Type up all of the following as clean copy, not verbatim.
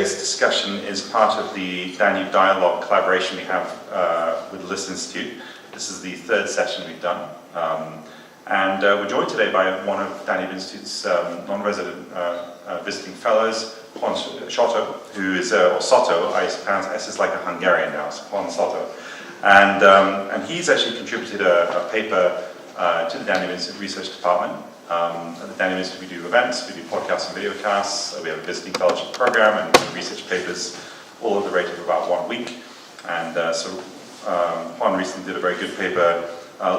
today's discussion is part of the Danube Dialogue collaboration we have with the List Institute. This is the third session we've done. And we're joined today by one of Danube Institute's non-resident visiting fellows, Juan Soto, who is, or Soto, I pronounce S is like a Hungarian now, so Juan Soto. And he's actually contributed a paper to the Danube Institute Research Department. At the Danube Institute we do events, we do podcasts and videocasts, we have a visiting fellowship program and research papers all at the rate of about 1 week. And so Juan recently did a very good paper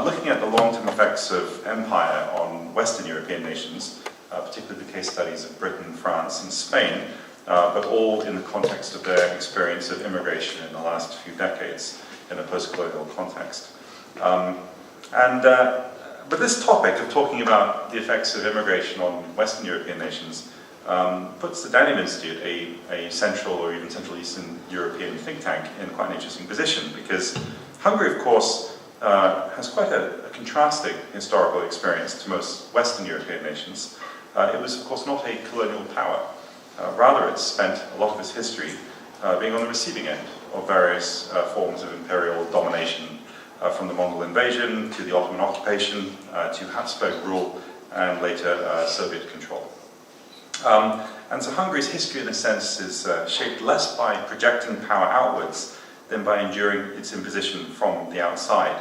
looking at the long-term effects of empire on Western European nations, particularly the case studies of Britain, France and Spain, but all in the context of their experience of immigration in the last few decades in a post-colonial context. But this topic of talking about the effects of immigration on Western European nations puts the Danube Institute, a Central or even Central Eastern European think tank, in quite an interesting position, because Hungary, of course, has quite a contrasting historical experience to most Western European nations. It was, of course, not a colonial power. Rather, it spent a lot of its history being on the receiving end of various forms of imperial domination, from the Mongol invasion to the Ottoman occupation to Habsburg rule and later Soviet control. And so Hungary's history, in a sense, is shaped less by projecting power outwards than by enduring its imposition from the outside.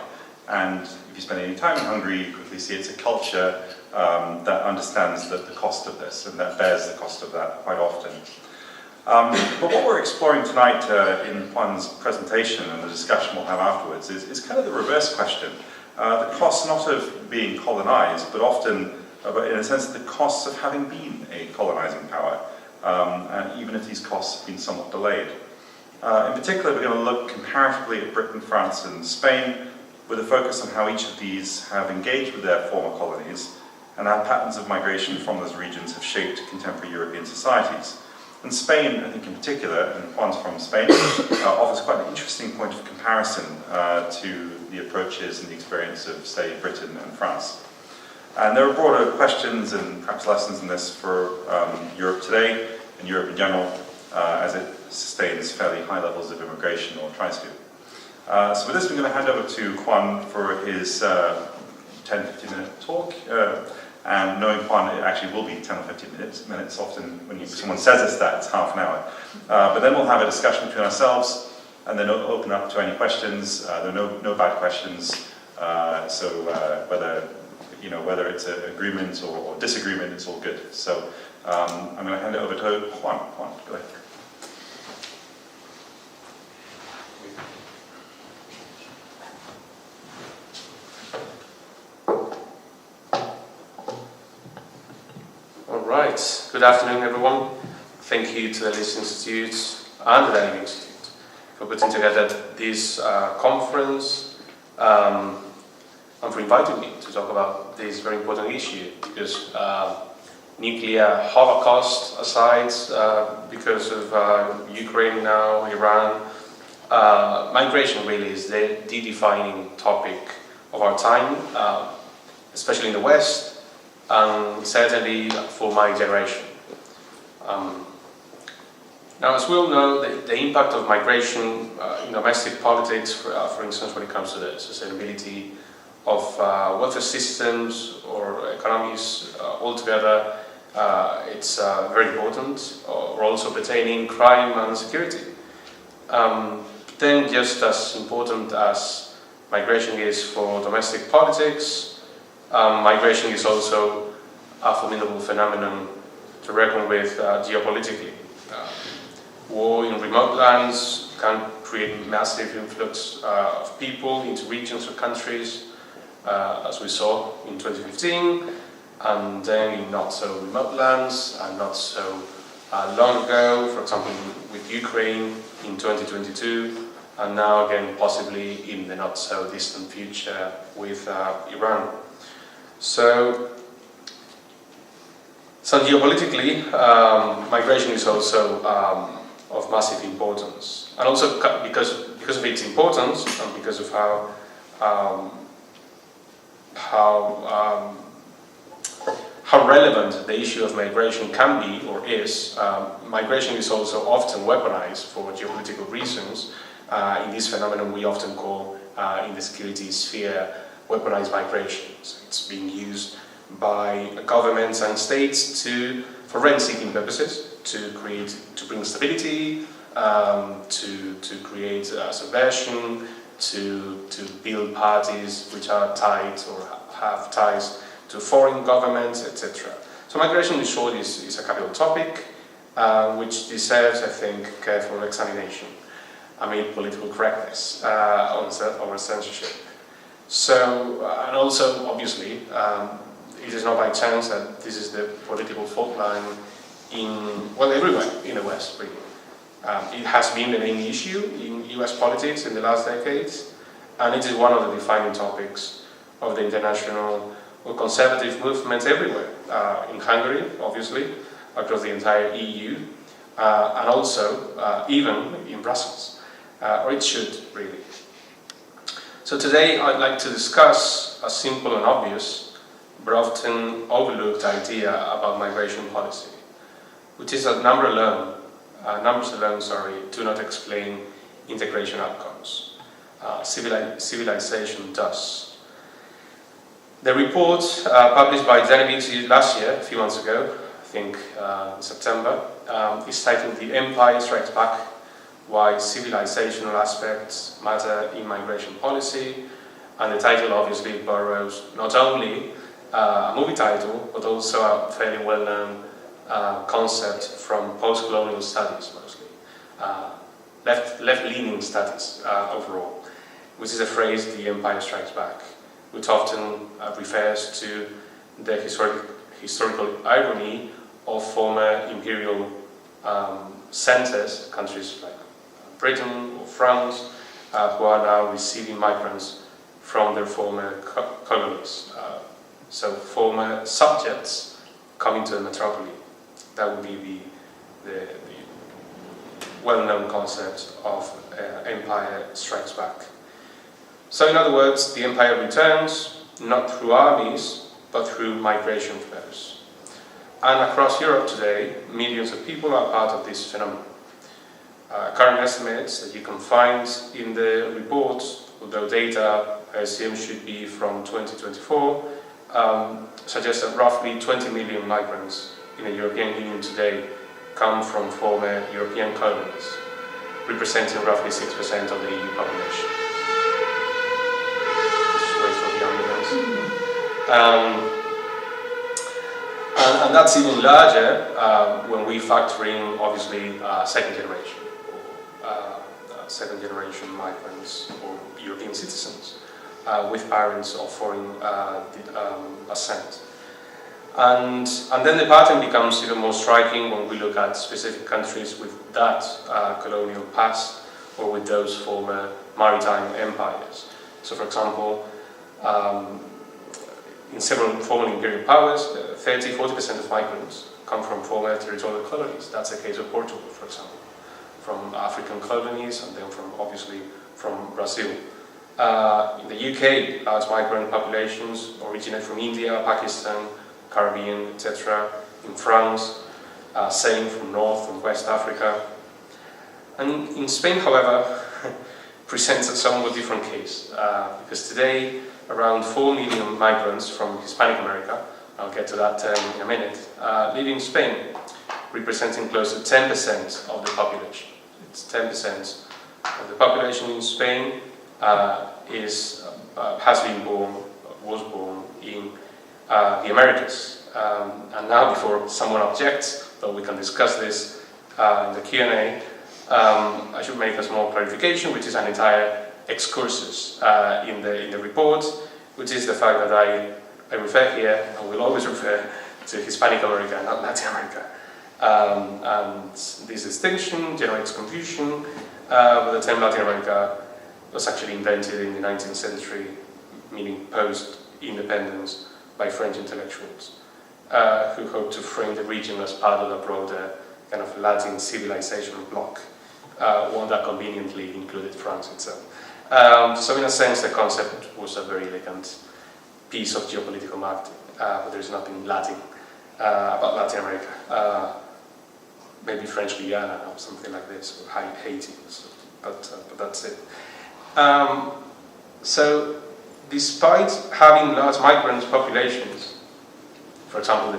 And if you spend any time in Hungary, you quickly see it's a culture that understands the cost of this and that bears the cost of that quite often. But what we're exploring tonight in Juan's presentation and the discussion we'll have afterwards is kind of the reverse question. The cost not of being colonized, but often, but in a sense, the costs of having been a colonizing power, and even if these costs have been somewhat delayed. In particular, we're going to look comparatively at Britain, France and Spain, with a focus on how each of these have engaged with their former colonies and how patterns of migration from those regions have shaped contemporary European societies. And Spain, I think in particular, and Juan's from Spain, offers quite an interesting point of comparison to the approaches and the experience of, say, Britain and France. And there are broader questions and perhaps lessons in this for Europe today and Europe in general, as it sustains fairly high levels of immigration, or tries to. So with this, we're going to hand over to Juan for his 10-15 minute talk. And knowing Juan, it actually will be 10 or 15 minutes. Often when someone says us that, it's half an hour. But then we'll have a discussion between ourselves, and then open up to any questions. There are no bad questions. So whether it's an agreement or disagreement, it's all good. So I'm going to hand it over to Juan. Juan, go ahead. Right. Good afternoon, everyone. Thank you to the List Institute and the Danube Institute for putting together this conference and for inviting me to talk about this very important issue, because nuclear holocaust aside, because of Ukraine now, Iran, migration really is the defining topic of our time, especially in the West, and certainly for my generation. Now, as we all know, the impact of migration in domestic politics, for instance, when it comes to the sustainability of welfare systems or economies altogether, it's very important, or also pertaining crime and security. Then, just as important as migration is for domestic politics, migration is also a formidable phenomenon to reckon with geopolitically. War in remote lands can create massive influx of people into regions or countries, as we saw in 2015, and then in not so remote lands, and not so long ago, for example with Ukraine in 2022, and now again possibly in the not so distant future with Iran. So geopolitically, migration is also of massive importance, and also because of its importance and because of how how relevant the issue of migration can be or is. Migration is also often weaponized for geopolitical reasons. In this phenomenon we often call, in the security sphere, weaponized migrations. It's being used by governments and states for rent-seeking purposes, to bring stability, to create subversion, to build parties which are tied or have ties to foreign governments, etc. So migration, in short, is a capital topic which deserves, I think, careful examination amid political correctness over censorship. So, and also, obviously, it is not by chance that this is the political fault line everywhere in the West, really. It has been the main issue in US politics in the last decades, and it is one of the defining topics of the international conservative movements everywhere. In Hungary, obviously, across the entire EU, and also even in Brussels, or it should, really. So today I'd like to discuss a simple and obvious, but often overlooked idea about migration policy, which is that numbers alone do not explain integration outcomes. Civilization does. The report published by Danube last year, a few months ago, I think in September, is titled "The Empire Strikes Back: Why Civilizational Aspects Matter in Migration Policy," and the title obviously borrows not only a movie title, but also a fairly well-known concept from post-colonial studies, mostly left-leaning studies overall, which is the phrase "the empire strikes back," which often refers to the historical irony of former imperial centers, countries like Britain or France, who are now receiving migrants from their former colonies. So former subjects coming to the metropole. That would be the well-known concept of empire strikes back. So in other words, the empire returns not through armies, but through migration flows. And across Europe today, millions of people are part of this phenomenon. Current estimates that you can find in the report, although data I assume should be from 2024, suggest that roughly 20 million migrants in the European Union today come from former European colonies, representing roughly 6% of the EU population. Just wait for the ambulance. And that's even larger when we factor in, obviously, second generation migrants or European citizens with parents of foreign ascent. And then the pattern becomes even more striking when we look at specific countries with that colonial past or with those former maritime empires. So, for example, in several former imperial powers, 30-40% of migrants come from former territorial colonies. That's the case of Portugal, for example, from African colonies, and then obviously from Brazil. In the UK, large migrant populations originate from India, Pakistan, Caribbean, etc. In France, same from North and West Africa. And in Spain, however, presents a somewhat different case, because today around 4 million migrants from Hispanic America, I'll get to that term in a minute, live in Spain, representing close to 10% of the population. It's 10% of the population in Spain was born in the Americas. And now, before someone objects, but we can discuss this in the Q&A, I should make a small clarification, which is an entire excursus in the report, which is the fact that I refer here, and will always refer to Hispanic America, not Latin America. And this distinction generates confusion, but the term Latin America was actually invented in the 19th century, meaning post-independence, by French intellectuals, who hoped to frame the region as part of a broader kind of Latin civilization bloc, one that conveniently included France itself. So in a sense, the concept was a very elegant piece of geopolitical marketing, but there's nothing Latin about Latin America. Maybe French Guiana or something like this, or Haiti, but that's it. So, despite having large migrant populations, for example,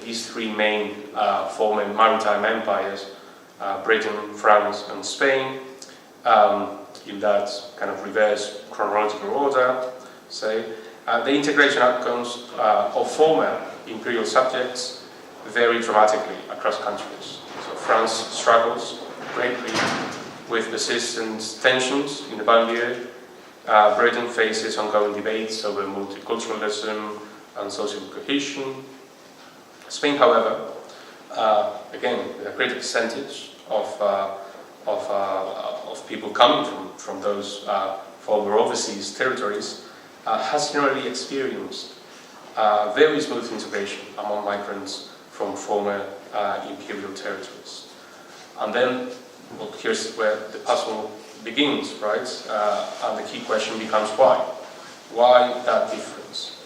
these three main former maritime empires, Britain, France, and Spain, in that kind of reverse chronological order, say, the integration outcomes of former imperial subjects vary dramatically across countries. So France struggles greatly with persistent tensions in the banlieue. Britain faces ongoing debates over multiculturalism and social cohesion. Spain, however, again, with a greater percentage of people coming from those former overseas territories, has generally experienced very smooth integration among migrants from former imperial territories. And then, well, here's where the puzzle begins, right? And the key question becomes why? Why that difference?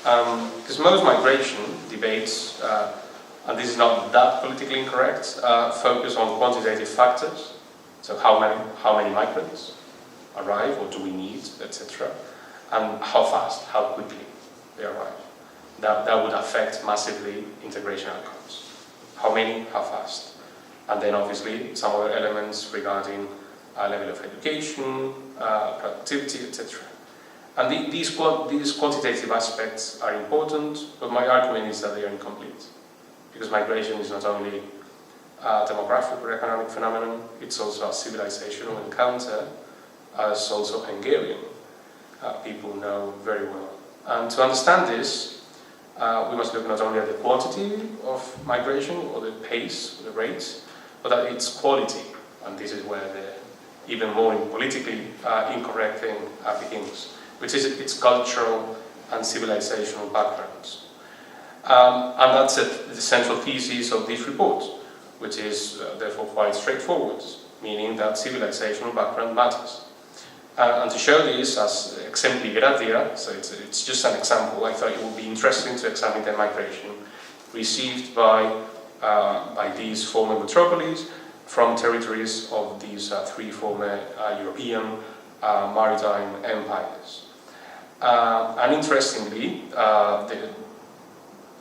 Because most migration debates, and this is not that politically incorrect, focus on quantitative factors. So how many migrants arrive, or do we need, etc. And how fast, how quickly they arrive. That would affect massively integration outcomes. How many, how fast. And then obviously some other elements regarding level of education, productivity, etc. And these quantitative aspects are important, but my argument is that they are incomplete. Because migration is not only a demographic or economic phenomenon, it's also a civilizational encounter, as also Hungarian people know very well. And to understand this, we must look not only at the quantity of migration, or the pace, or the rate, but at its quality. And this is where the even more politically incorrect thing begins, which is its cultural and civilizational backgrounds. And that's the central thesis of this report, which is therefore quite straightforward, meaning that civilizational background matters. And to show this as exempli gratia, so it's just an example, I thought it would be interesting to examine the migration received by these former metropolises from territories of these three former European maritime empires. And interestingly,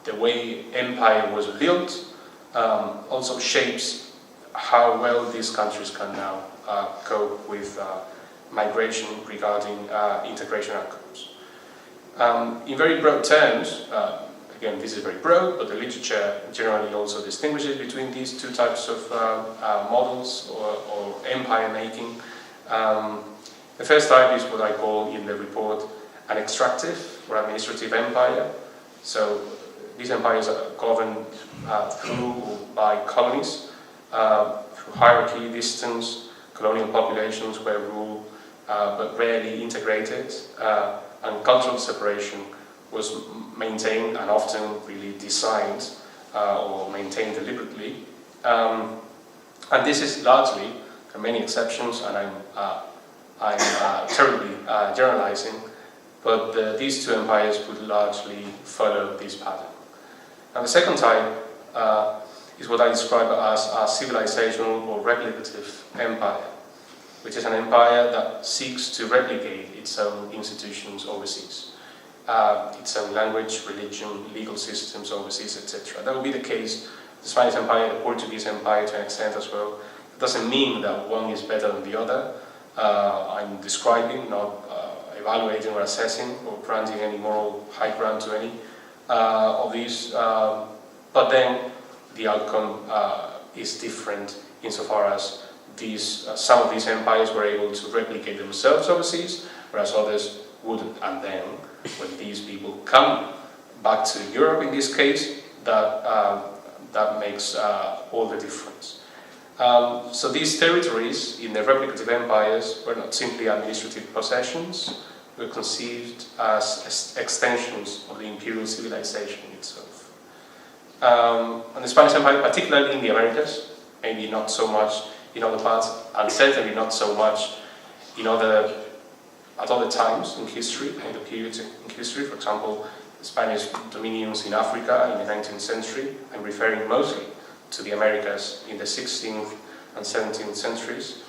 the way empire was built also shapes how well these countries can now cope with migration regarding integration outcomes. In very broad terms, again, this is very broad, but the literature generally also distinguishes between these two types of models or empire making. The first type is what I call in the report an extractive or administrative empire. So these empires are governed through or by colonies, through hierarchy, distance, colonial populations where rule but rarely integrated, and cultural separation was maintained and often really designed or maintained deliberately. And this is largely, there are many exceptions, and I'm terribly generalizing, but these two empires would largely follow this pattern. And the second type is what I describe as a civilizational or replicative empire, which is an empire that seeks to replicate its own institutions overseas, its own language, religion, legal systems overseas, etc. That would be the case the Spanish Empire, the Portuguese Empire to an extent as well. It doesn't mean that one is better than the other. I'm describing, not evaluating or assessing or granting any moral high ground to any of these, but then the outcome is different insofar as some of these empires were able to replicate themselves overseas, whereas others wouldn't. And then, when these people come back to Europe, in this case, that makes all the difference. So these territories in the replicative empires were not simply administrative possessions, were conceived as extensions of the imperial civilization itself. And the Spanish Empire, particularly in the Americas, maybe not so much in other parts, and certainly not so much at other times in history, in the periods in history. For example, Spanish dominions in Africa in the 19th century. I'm referring mostly to the Americas in the 16th and 17th centuries.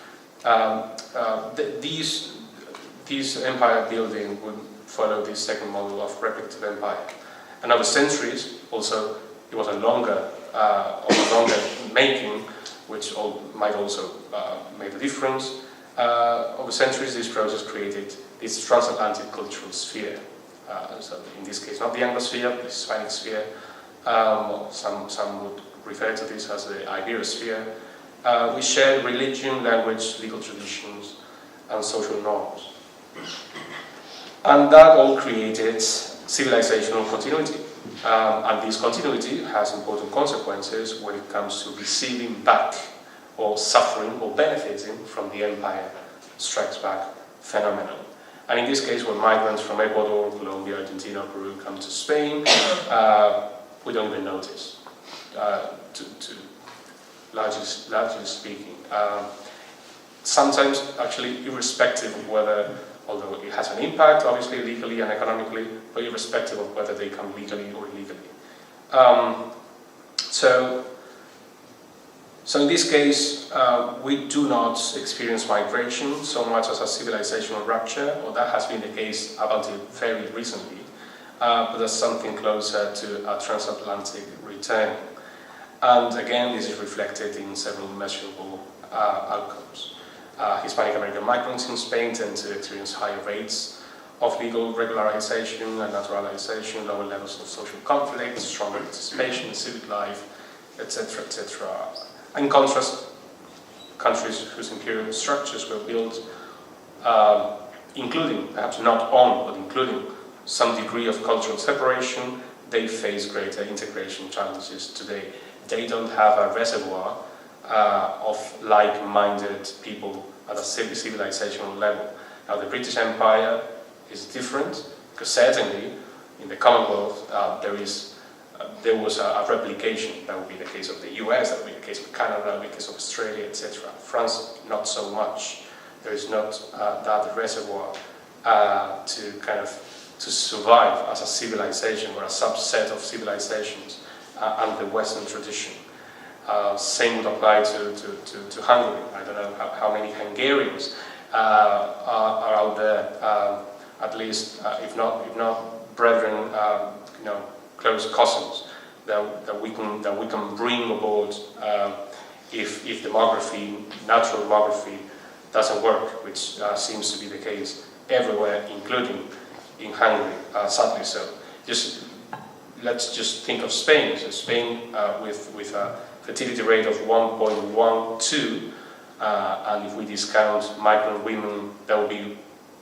These empire building would follow this second model of replicative empire. And over centuries, also, it was a longer making, which might also make a difference. Over centuries, this process created this transatlantic cultural sphere. So in this case, not the Anglosphere, the Hispanic sphere. Some would refer to this as the Iberosphere. We share religion, language, legal traditions, and social norms. And that all created civilizational continuity. And this continuity has important consequences when it comes to receiving back or suffering or benefiting from the empire strikes back phenomenon. And in this case, when migrants from Ecuador, Colombia, Argentina, Peru come to Spain, we don't even notice, largely speaking. Sometimes, actually, irrespective of whether, although it has an impact, obviously, legally and economically, but irrespective of whether they come legally or illegally. So in this case, we do not experience migration so much as a civilizational rupture, or that has been the case up until very recently, but there's something closer to a transatlantic return. And again, this is reflected in several measurable outcomes. Hispanic American migrants in Spain tend to experience higher rates of legal regularization and naturalization, lower levels of social conflict, stronger participation in civic life, etc., etc. In contrast, countries whose imperial structures were built, including, perhaps not on, but including some degree of cultural separation, they face greater integration challenges today. They don't have a reservoir of like-minded people at a civilizational level. Now, the British Empire is different, because certainly in the Commonwealth there was a replication. That would be the case of the US, that would be the case of Canada, that would be the case of Australia, etc. France, not so much. There is not that reservoir to survive as a civilization or a subset of civilizations and the Western tradition. Same would apply to Hungary. I don't know how many Hungarians are out there, at least if not brethren, close cousins that we can bring aboard if natural demography doesn't work, which seems to be the case everywhere, including in Hungary, sadly so. Let's just think of Spain. So Spain with a fertility rate of 1.12, and if we discount migrant women, that would be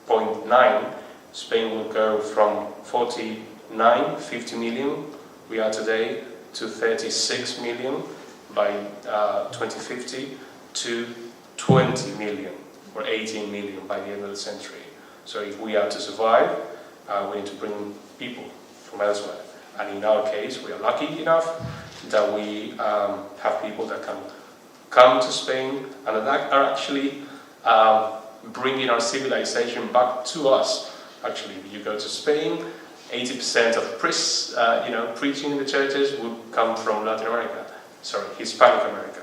0.9. Spain will go from 50 million we are today, to 36 million by 2050, to 20 million or 18 million by the end of the century. So if we are to survive, we need to bring people from elsewhere. And in our case, we are lucky enough that we have people that can come to Spain and that are actually bringing our civilization back to us. Actually, if you go to Spain, 80% of priests, preaching in the churches would come from Latin America. Sorry, Hispanic America.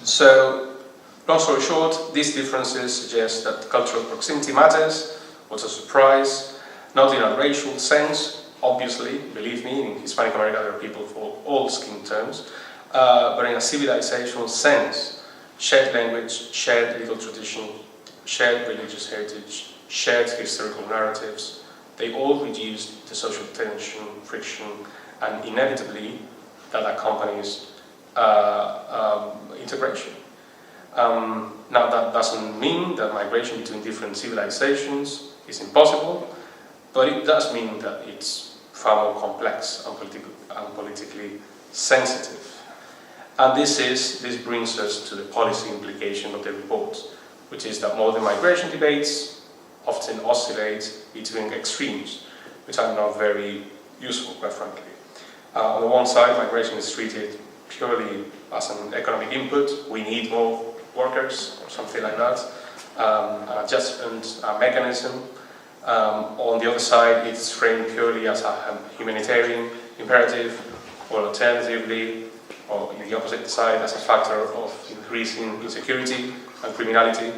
So, long story short, these differences suggest that cultural proximity matters. What's a surprise? Not in a racial sense, obviously, believe me, in Hispanic America there are people for all skin tones, but in a civilizational sense, shared language, shared legal tradition, shared religious heritage, shared historical narratives, they all reduce the social tension, friction, and inevitably that accompanies integration. Now that doesn't mean that migration between different civilizations is impossible, but it does mean that it's far more complex and politically sensitive. And this brings us to the policy implication of the report, which is that modern migration debates often oscillate between extremes, which are not very useful, quite frankly. On the one side, migration is treated purely as an economic input. We need more workers, or something like that, an adjustment mechanism. On the other side, it's framed purely as a humanitarian imperative, or alternatively, or in the opposite side, as a factor of increasing insecurity and criminality.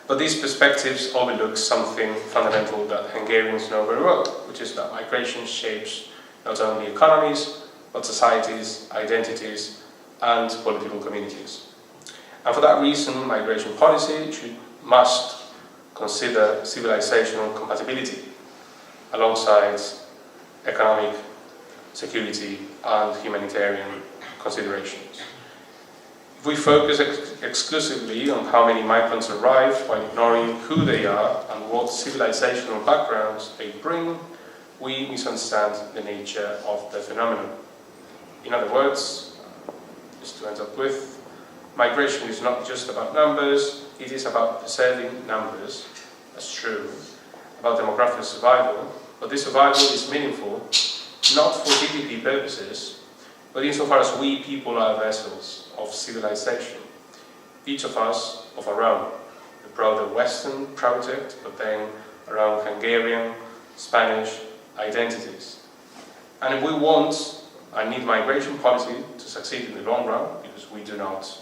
But these perspectives overlook something fundamental that Hungarians know very well, which is that migration shapes not only economies, but societies, identities, and political communities. And for that reason, migration policy must consider civilizational compatibility alongside economic, security, and humanitarian considerations. If we focus exclusively on how many migrants arrive while ignoring who they are and what civilizational backgrounds they bring, we misunderstand the nature of the phenomenon. In other words, just to end up with, migration is not just about numbers, it is about preserving numbers, that's true, about demographic survival, but this survival is meaningful not for GDP purposes, but insofar as we people are vessels of civilization, each of us of our own, the broader Western project, but then around Hungarian, Spanish identities. And if we want and need migration policy to succeed in the long run, because we do not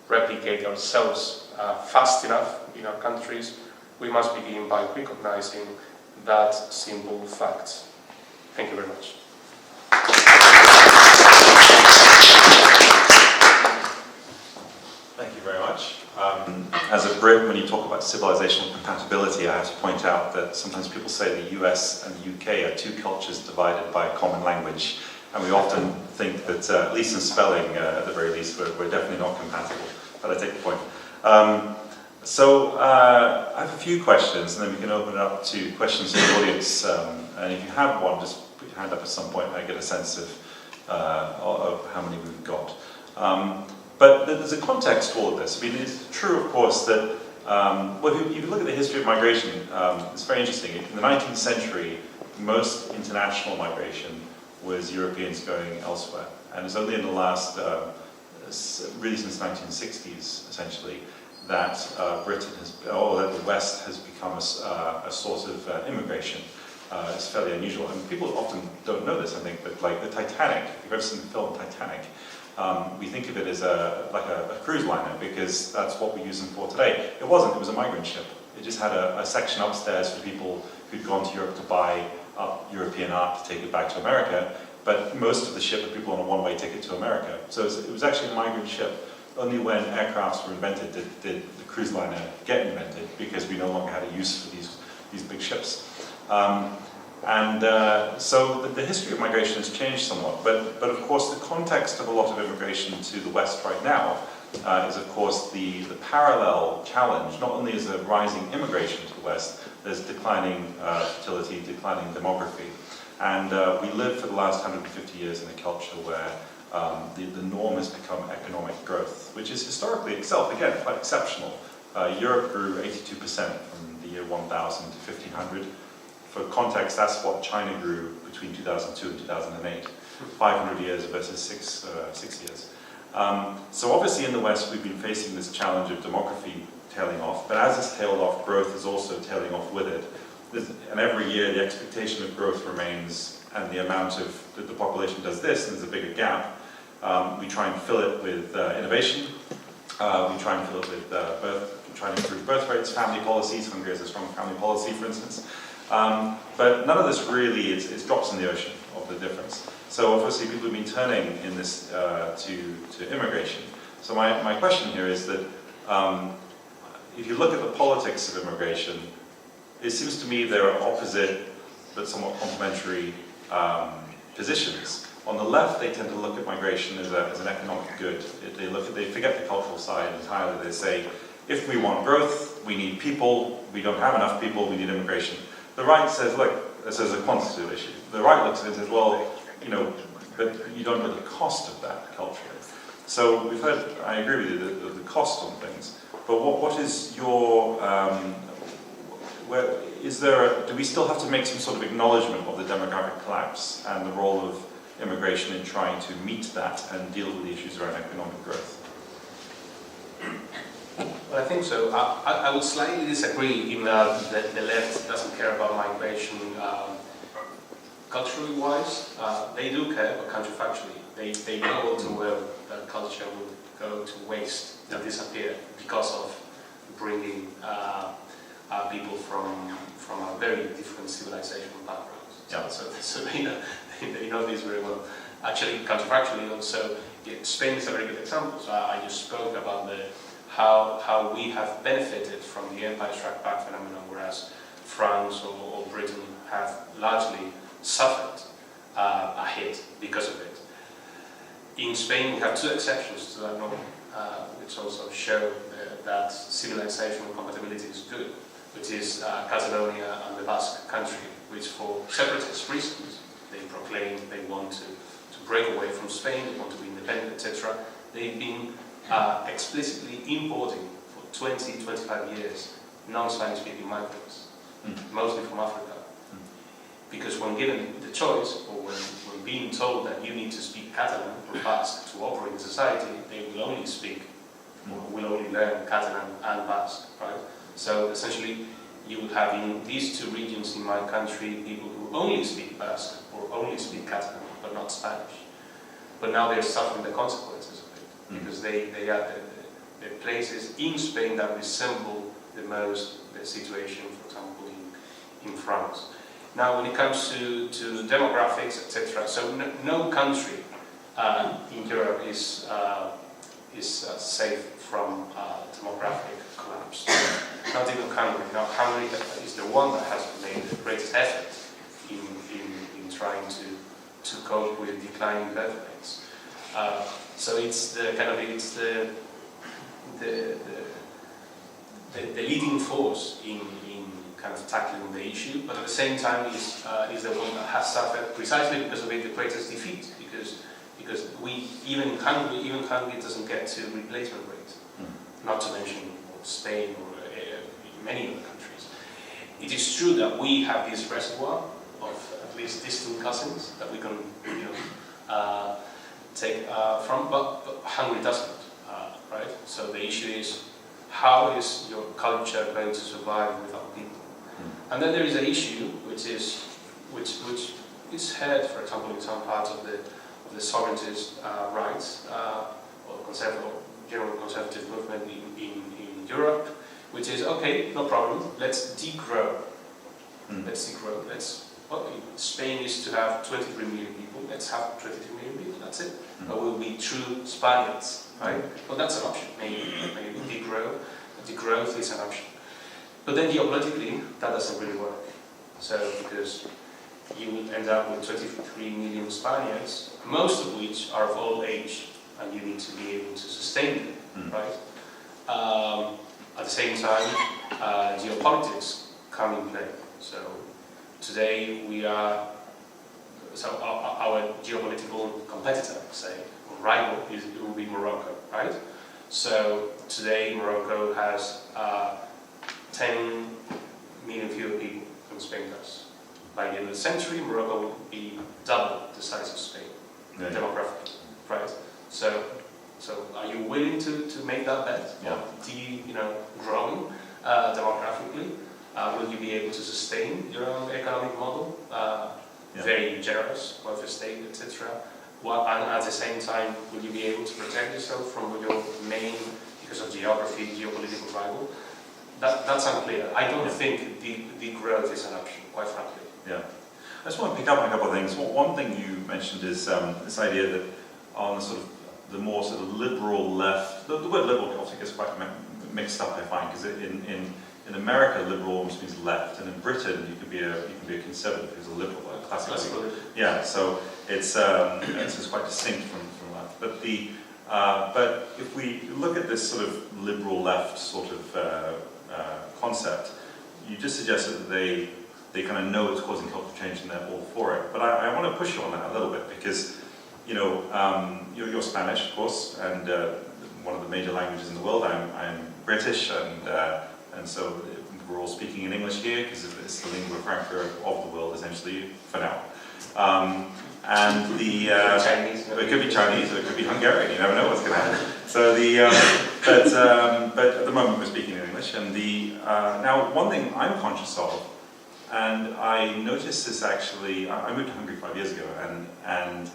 replicate ourselves fast enough in our countries, we must begin by recognizing that simple fact. Thank you very much. Thank you very much. As a Brit, when you talk about civilizational compatibility, I have to point out that sometimes people say the US and the UK are two cultures divided by a common language. And we often think that, at least in spelling, at the very least, we're definitely not compatible. But I take the point. I have a few questions, and then we can open it up to questions from the audience. And if you have one, just put your hand up at some point, and I get a sense of how many we've got. But there's a context to all of this. I mean, it's true, of course, that if you look at the history of migration, it's very interesting. In the 19th century, most international migration was Europeans going elsewhere. And it's only in the last, really since the 1960s, essentially, that Britain has, or that the West has become a source of immigration. It's fairly unusual. And people often don't know this, I think, but like the Titanic, if you've ever seen the film Titanic, we think of it as like a cruise liner because that's what we use them for today. It wasn't, it was a migrant ship. It just had a section upstairs for people who'd gone to Europe to buy European art to take it back to America, but most of the ship were people on a one-way ticket to America. So it was actually a migrant ship. Only when aircrafts were invented did the cruise liner get invented because we no longer had a use for these big ships. So the history of migration has changed somewhat, but of course the context of a lot of immigration to the West right now is of course the parallel challenge. Not only is there rising immigration to the West, there's declining fertility, declining demography. And we lived for the last 150 years in a culture where the norm has become economic growth, which is historically itself, again, quite exceptional. Europe grew 82% from the year 1000 to 1500. For context, that's what China grew between 2002 and 2008, 500 years versus 6 years. So obviously in the West we've been facing this challenge of demography tailing off, but as it's tailed off, growth is also tailing off with it. And every year the expectation of growth remains, and the amount of the population does this, and there's a bigger gap. We try and fill it with innovation. We try and fill it with try and improve birth rates, family policies. Hungary has a strong family policy, for instance. But none of this really is drops in the ocean of the difference. So obviously people have been turning in this to immigration. So my question here is that if you look at the politics of immigration, it seems to me there are opposite but somewhat complementary positions. On the left, they tend to look at migration as an economic good. They forget the cultural side entirely. They say, if we want growth, we need people. We don't have enough people. We need immigration. The right says, look, this is a quantitative issue. The right looks at it and says, well, but you don't know the cost of that culturally. So we've heard, I agree with you, the cost on things. But what is your, do we still have to make some sort of acknowledgement of the demographic collapse and the role of immigration in trying to meet that and deal with the issues around economic growth? Well, I think so. I would slightly disagree in that the left doesn't care about migration culturally wise. They do care, but counterfactually. They know all too well that culture will go to waste and disappear because of bringing people from a very different civilizational backgrounds. Yeah. So they know this very well. Actually, counterfactually also, Spain is a very good example. So I just spoke about how we have benefited from the Empire Strike Back phenomenon, whereas France or Britain have largely suffered a hit because of it. In Spain, we have two exceptions to that norm, which also show that civilization and compatibility is good, which is Catalonia and the Basque country, which for separatist reasons, they proclaim they want to break away from Spain, they want to be independent, etc. They've been explicitly importing for 20, 25 years non-Spanish speaking migrants, mostly from Africa. Because when given the choice, or when being told that you need to speak Catalan or Basque to operate in society, they will only speak, or will only learn Catalan and Basque, right? So essentially, you would have in these two regions in my country people who only speak Basque or only speak Catalan, but not Spanish. But now they're suffering the consequences of it, because they are the places in Spain that resemble the most the situation, for example, in France. Now, when it comes to demographics, etc., so no country in Europe is safe from demographic collapse. Not even Hungary. Now, Hungary is the one that has made the greatest effort in trying to cope with declining birth rates. So it's the leading force in kind of tackling the issue, but at the same time is the one that has suffered precisely because of it the greatest defeat, because even Hungary doesn't get to replacement rate, not to mention Spain or many other countries. It is true that we have this reservoir of at least distant cousins that we can take from, but Hungary doesn't, right? So the issue is, how is your culture going to survive without people? And then there is an issue which is heard, for example, in some parts of the sovereigntist rights or general conservative movement in Europe, which is, okay, no problem, let's degrow. Let's degrow. Spain used to have 23 million people, let's have 23 million people, that's it. But we'll be true Spaniards, right? Well, that's an option, maybe degrow. Degrowth is an option. But then geopolitically, that doesn't really work. So, because you will end up with 23 million Spaniards, most of which are of old age, and you need to be able to sustain them, right? At the same time, geopolitics come in play. So, today our geopolitical competitor, say, or rival, it will be Morocco, right? So, today Morocco has 10 million fewer people than Spain does. By the end of the century, Morocco will be double the size of Spain, demographically, right? So are you willing to make that bet? Yeah. Growing demographically? Will you be able to sustain your own economic model? Very generous, welfare state, etc. And at the same time, will you be able to protect yourself from your main, because of geography, geopolitical rival? That's unclear. I don't think the growth is an option, quite frankly. Yeah. I just want to pick up on a couple of things. One thing you mentioned is this idea that on the more sort of liberal left, the word liberal obviously gets quite mixed up, I find, because in America, liberal almost means left, and in Britain, you can be a conservative who's a liberal, a classical liberal. Yeah, so it's quite distinct from left. But if we look at this sort of liberal left sort of concept, you just suggested that they kind of know it's causing cultural change and they're all for it. But I want to push you on that a little bit because you're Spanish, of course, and one of the major languages in the world. I'm British, and so we're all speaking in English here because it's the lingua franca of the world, essentially, for now. And it could be Chinese, or it could be Hungarian. You never know what's going to happen. So but at the moment we're speaking in English. And now one thing I'm conscious of, and I noticed this actually, I moved to Hungary 5 years ago, and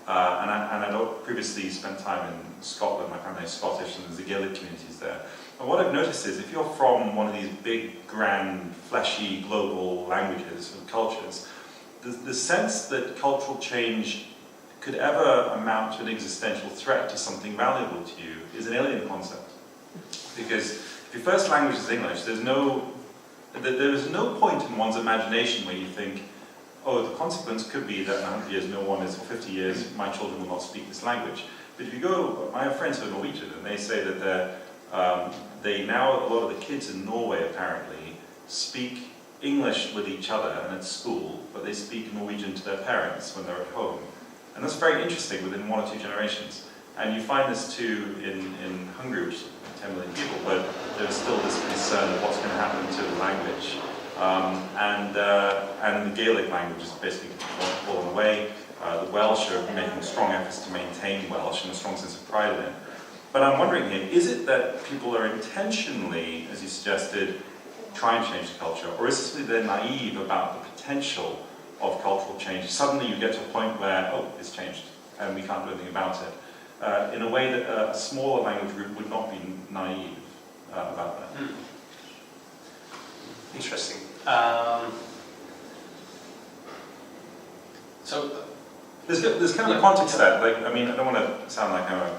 I know previously spent time in Scotland. My family is Scottish, and there's the Gaelic communities there. And what I've noticed is, if you're from one of these big, grand, fleshy, global languages and cultures, the sense that cultural change could ever amount to an existential threat to something valuable to you is an alien concept. Because if your first language is English, there is no point in one's imagination where you think, oh, the consequence could be that in 100 years no one is, or 50 years, my children will not speak this language. But if you go, I have friends who are Norwegian, and they say that they now, a lot of the kids in Norway apparently, speak English with each other and at school, but they speak Norwegian to their parents when they're at home. And that's very interesting within 1 or 2 generations. And you find this too in Hungary, which is 10 million people, but there's still this concern of what's going to happen to the language. And the Gaelic language is basically fallen away. The Welsh are making strong efforts to maintain Welsh and a strong sense of pride in it. But I'm wondering here, is it that people are intentionally, as you suggested, trying to change the culture, or is it simply they're naive about the potential of cultural change? Suddenly you get to a point where, oh, it's changed, and we can't do anything about it. In a way that a smaller language group would not be naive about that. Interesting. So there's kind of a context there. Like, I mean, I don't want to sound like I'm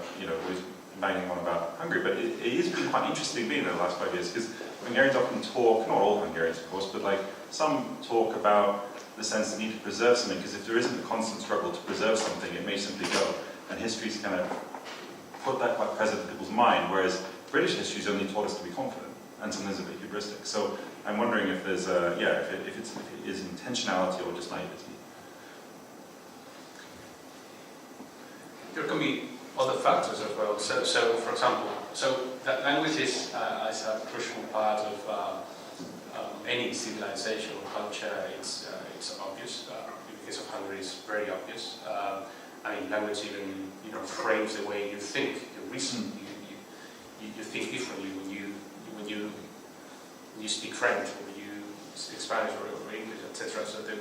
always banging on about Hungary, but it has been quite interesting being there the last 5 years, because Hungarians often talk, not all Hungarians of course, but like some talk about the sense of need to preserve something, because if there isn't a constant struggle to preserve something, it may simply go. And history's kind of put that quite present in people's mind, whereas British history's only taught us to be confident, and sometimes a bit hubristic. So I'm wondering if there's if it is intentionality or just naivety. There can be other factors as well. So for example, that language is a crucial part of any civilization or culture. It's obvious. In the case of Hungary, it's very obvious. I mean, language even frames the way you think. You reason. You think differently when you speak French, or when you speak Spanish or English, etc. So that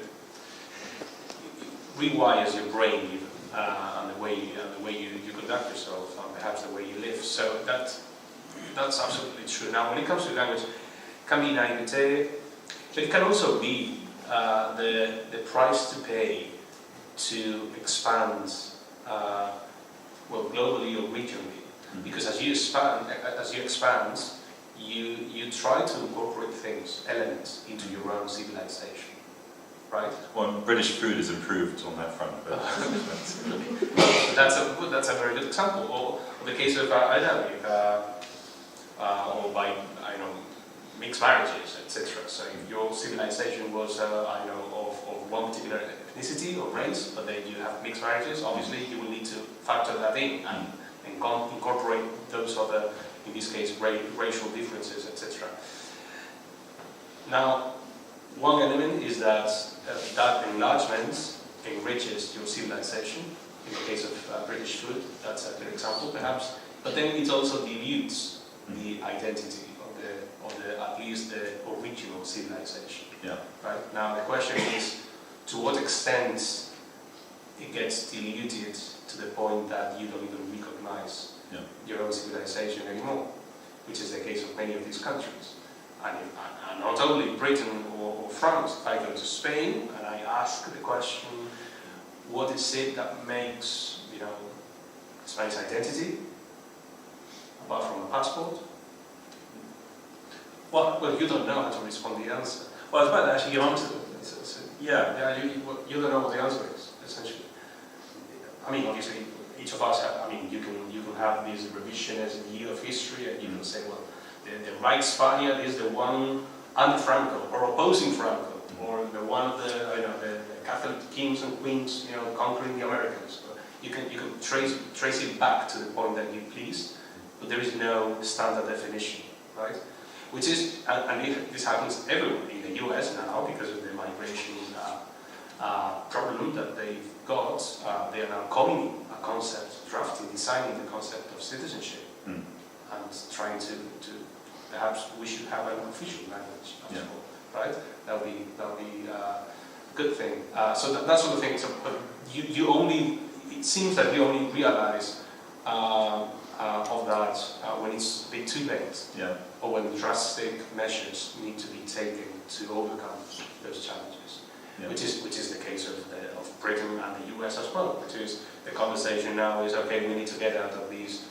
rewires your brain even, and the way you conduct yourself, and perhaps the way you live. So that's absolutely true. Now, when it comes to language, it can be naivete, but it can also be the price to pay to expand, globally or regionally. Because as you expand, you try to incorporate elements into your own civilization, right? Well, British food has improved on that front, but that's a very good example. Or the case of or by mixed marriages, etc. So if your civilization was of one particular ethnicity or race, but then you have mixed marriages, obviously you will need to factor that in and incorporate those other, in this case, racial differences, etc. Now, one element is that that enlargement enriches your civilization. In the case of British food, that's a good example, perhaps. But then it also dilutes the identity of at least the original civilization. Yeah. Right. Now, the question is, to what extent it gets diluted to the point that you don't even recognize your own civilization anymore, which is the case of many of these countries. And not only Britain or France. If I go to Spain and I ask the question, what is it that makes Spanish identity, apart from a passport? Well, you don't know how to respond to the answer. Well, I was about to actually get on to it. You don't know what the answer is, essentially. I mean, obviously, each of us you can have this revisionist view of history, and you can say, well, the right Spaniard is the one anti-Franco, or opposing Franco, or the one of the Catholic kings and queens, conquering the Americans. You can trace it back to the point that you please, but there is no standard definition, right? Which is, and this happens everywhere in the US now because of the migration problem that they've got. They are now coining a concept, designing the concept of citizenship. and trying to perhaps we should have an official language as well, right? That'll be a good thing. So that sort of thing. So, but it seems that you only realize of that when it's a bit too late, or when drastic measures need to be taken to overcome those challenges, which is the case of Britain and the US as well. Which is the conversation now is, okay, we need to get out of these,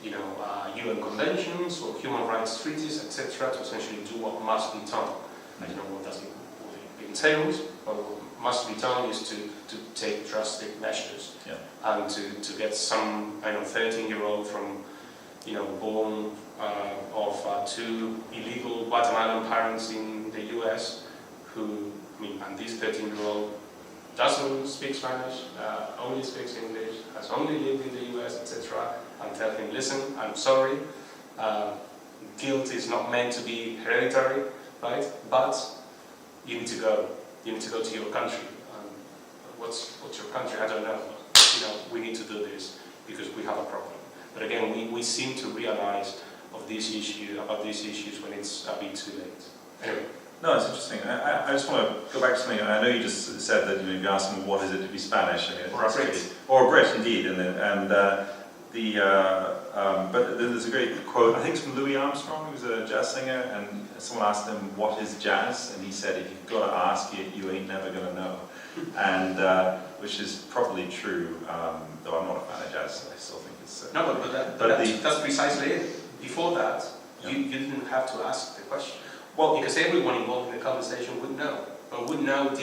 UN conventions or human rights treaties, etc., to essentially do what must be done. I don't know what it entails, but what must be done is to take drastic measures and to get some 13-year-old from, born of two illegal Guatemalan parents in the US, and this 13-year-old doesn't speak Spanish, only speaks English, has only lived in the US, etc., and tell him, listen, I'm sorry, guilt is not meant to be hereditary, right? But you need to go. You need to go to your country. What's your country? I don't know. We need to do this because we have a problem. But again, we seem to realize about these issues when it's a bit too late. Anyway. No, it's interesting. I just want to go back to something. I know you just said that if you ask them what is it to be Spanish, or a Brit, or a Brit, indeed, but there's a great quote. I think it's from Louis Armstrong, who's a jazz singer, and someone asked him what is jazz, and he said, "If you've got to ask it, you ain't never gonna know," and which is probably true. Though I'm not a fan of jazz, I still think it's no, but that's precisely it. Before that, you didn't have to ask the question. Well, because everyone involved in the conversation would know, but would know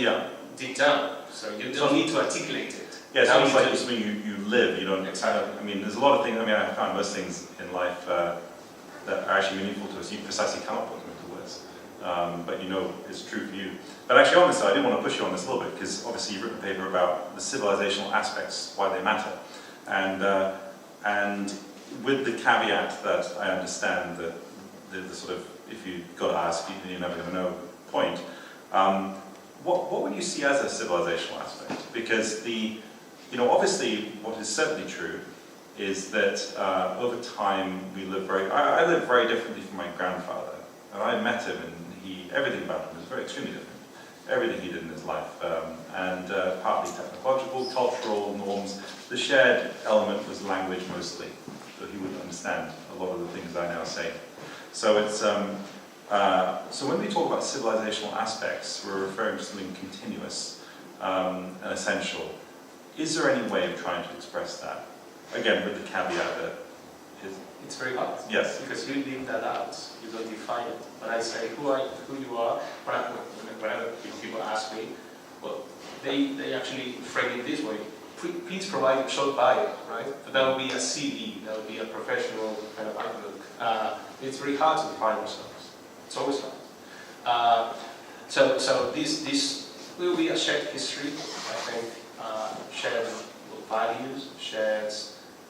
deep down. So you don't need to articulate it. Yeah, it sounds like it's something you live. You don't. Exactly. I mean, there's a lot of things. I mean, I found most things in life that are actually meaningful to us. You precisely cannot put them into words, but it's true for you. But actually, on this side, I did want to push you on this a little bit because obviously you've written a paper about the civilizational aspects, why they matter, and with the caveat that I understand that the sort of if you've got to ask, you're never going to know point. What would you see as a civilizational aspect? Because obviously what is certainly true is that over time we live I live very differently from my grandfather. And I met him and everything about him was very extremely different. Everything he did in his life. And partly technological, cultural norms. The shared element was language mostly. So he wouldn't understand a lot of the things I now say. So it's so when we talk about civilizational aspects, we're referring to something continuous and essential. Is there any way of trying to express that? Again, with the caveat that it's very hard. Yes. Because you leave that out. You don't define it. When I say who you are, whenever people ask me, well, they actually frame it this way. Please provide a short bio, right? But that would be a CV. That would be a professional kind of outlook. It's very hard to define ourselves. It's always hard. So this will be a shared history, I think, shared values, shared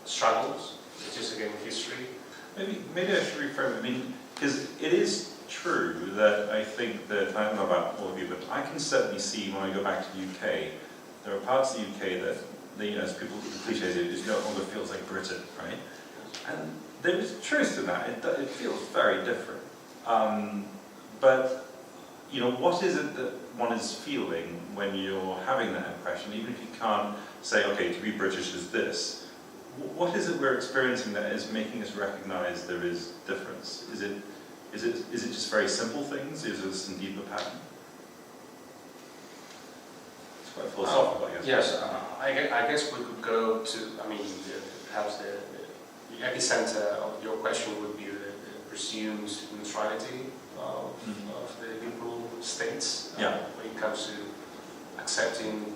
struggles, which is again history. Maybe I should reframe it. I mean, because it is true that I think that, I don't know about all of you, but I can certainly see when I go back to the UK, there are parts of the UK that, as people, the cliches, it just no longer feels like Britain, right? And there is truth to that. It feels very different. But what is it that one is feeling when you're having that impression, even if you can't say, okay, to be British is this. What is it we're experiencing that is making us recognize there is difference? Is it just very simple things? Is there some deeper pattern? It's quite philosophical, I guess. Yes, I guess we could go to, perhaps the epicenter of your question would be the presumed neutrality of the liberal states when it comes to accepting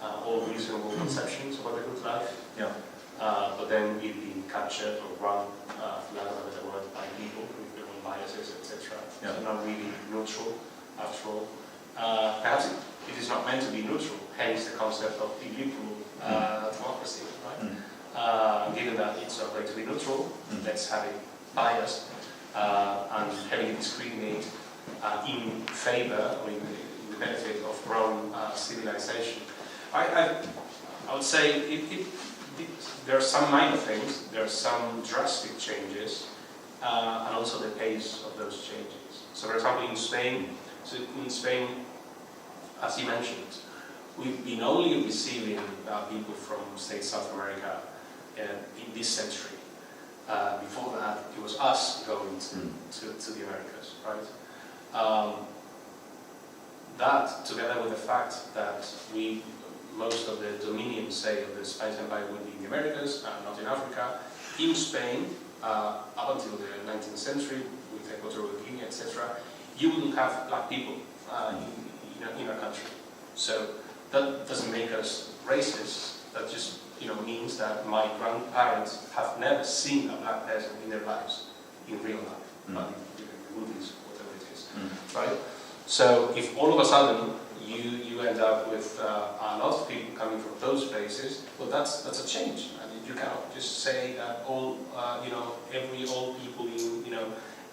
all reasonable conceptions of what a good life. But then it being captured or run, for lack of a better word, by people with their own biases, etc. So not really neutral, after all. Perhaps it is not meant to be neutral, hence the concept of illiberal democracy, right? Given that it's not going to be neutral, let's have it biased and having it discriminate in favor or in the benefit of grown civilization. I would say there are some minor things, there are some drastic changes and also the pace of those changes. So for example, in Spain, as you mentioned, we've been only receiving people from, say, South America in this century. Before that, it was us going to the Americas, right? That, together with the fact that most of the dominion, say, of the Spanish Empire would be in the Americas, not in Africa. In Spain, up until the 19th century, with Equatorial Guinea, etc., you wouldn't have black people in our country. So that doesn't make us racist. That just means that my grandparents have never seen a black person in their lives, in real life, but in movies, whatever it is, right? So if all of a sudden you end up with a lot of people coming from those places, well, that's a change. I mean, you cannot just say that every old people in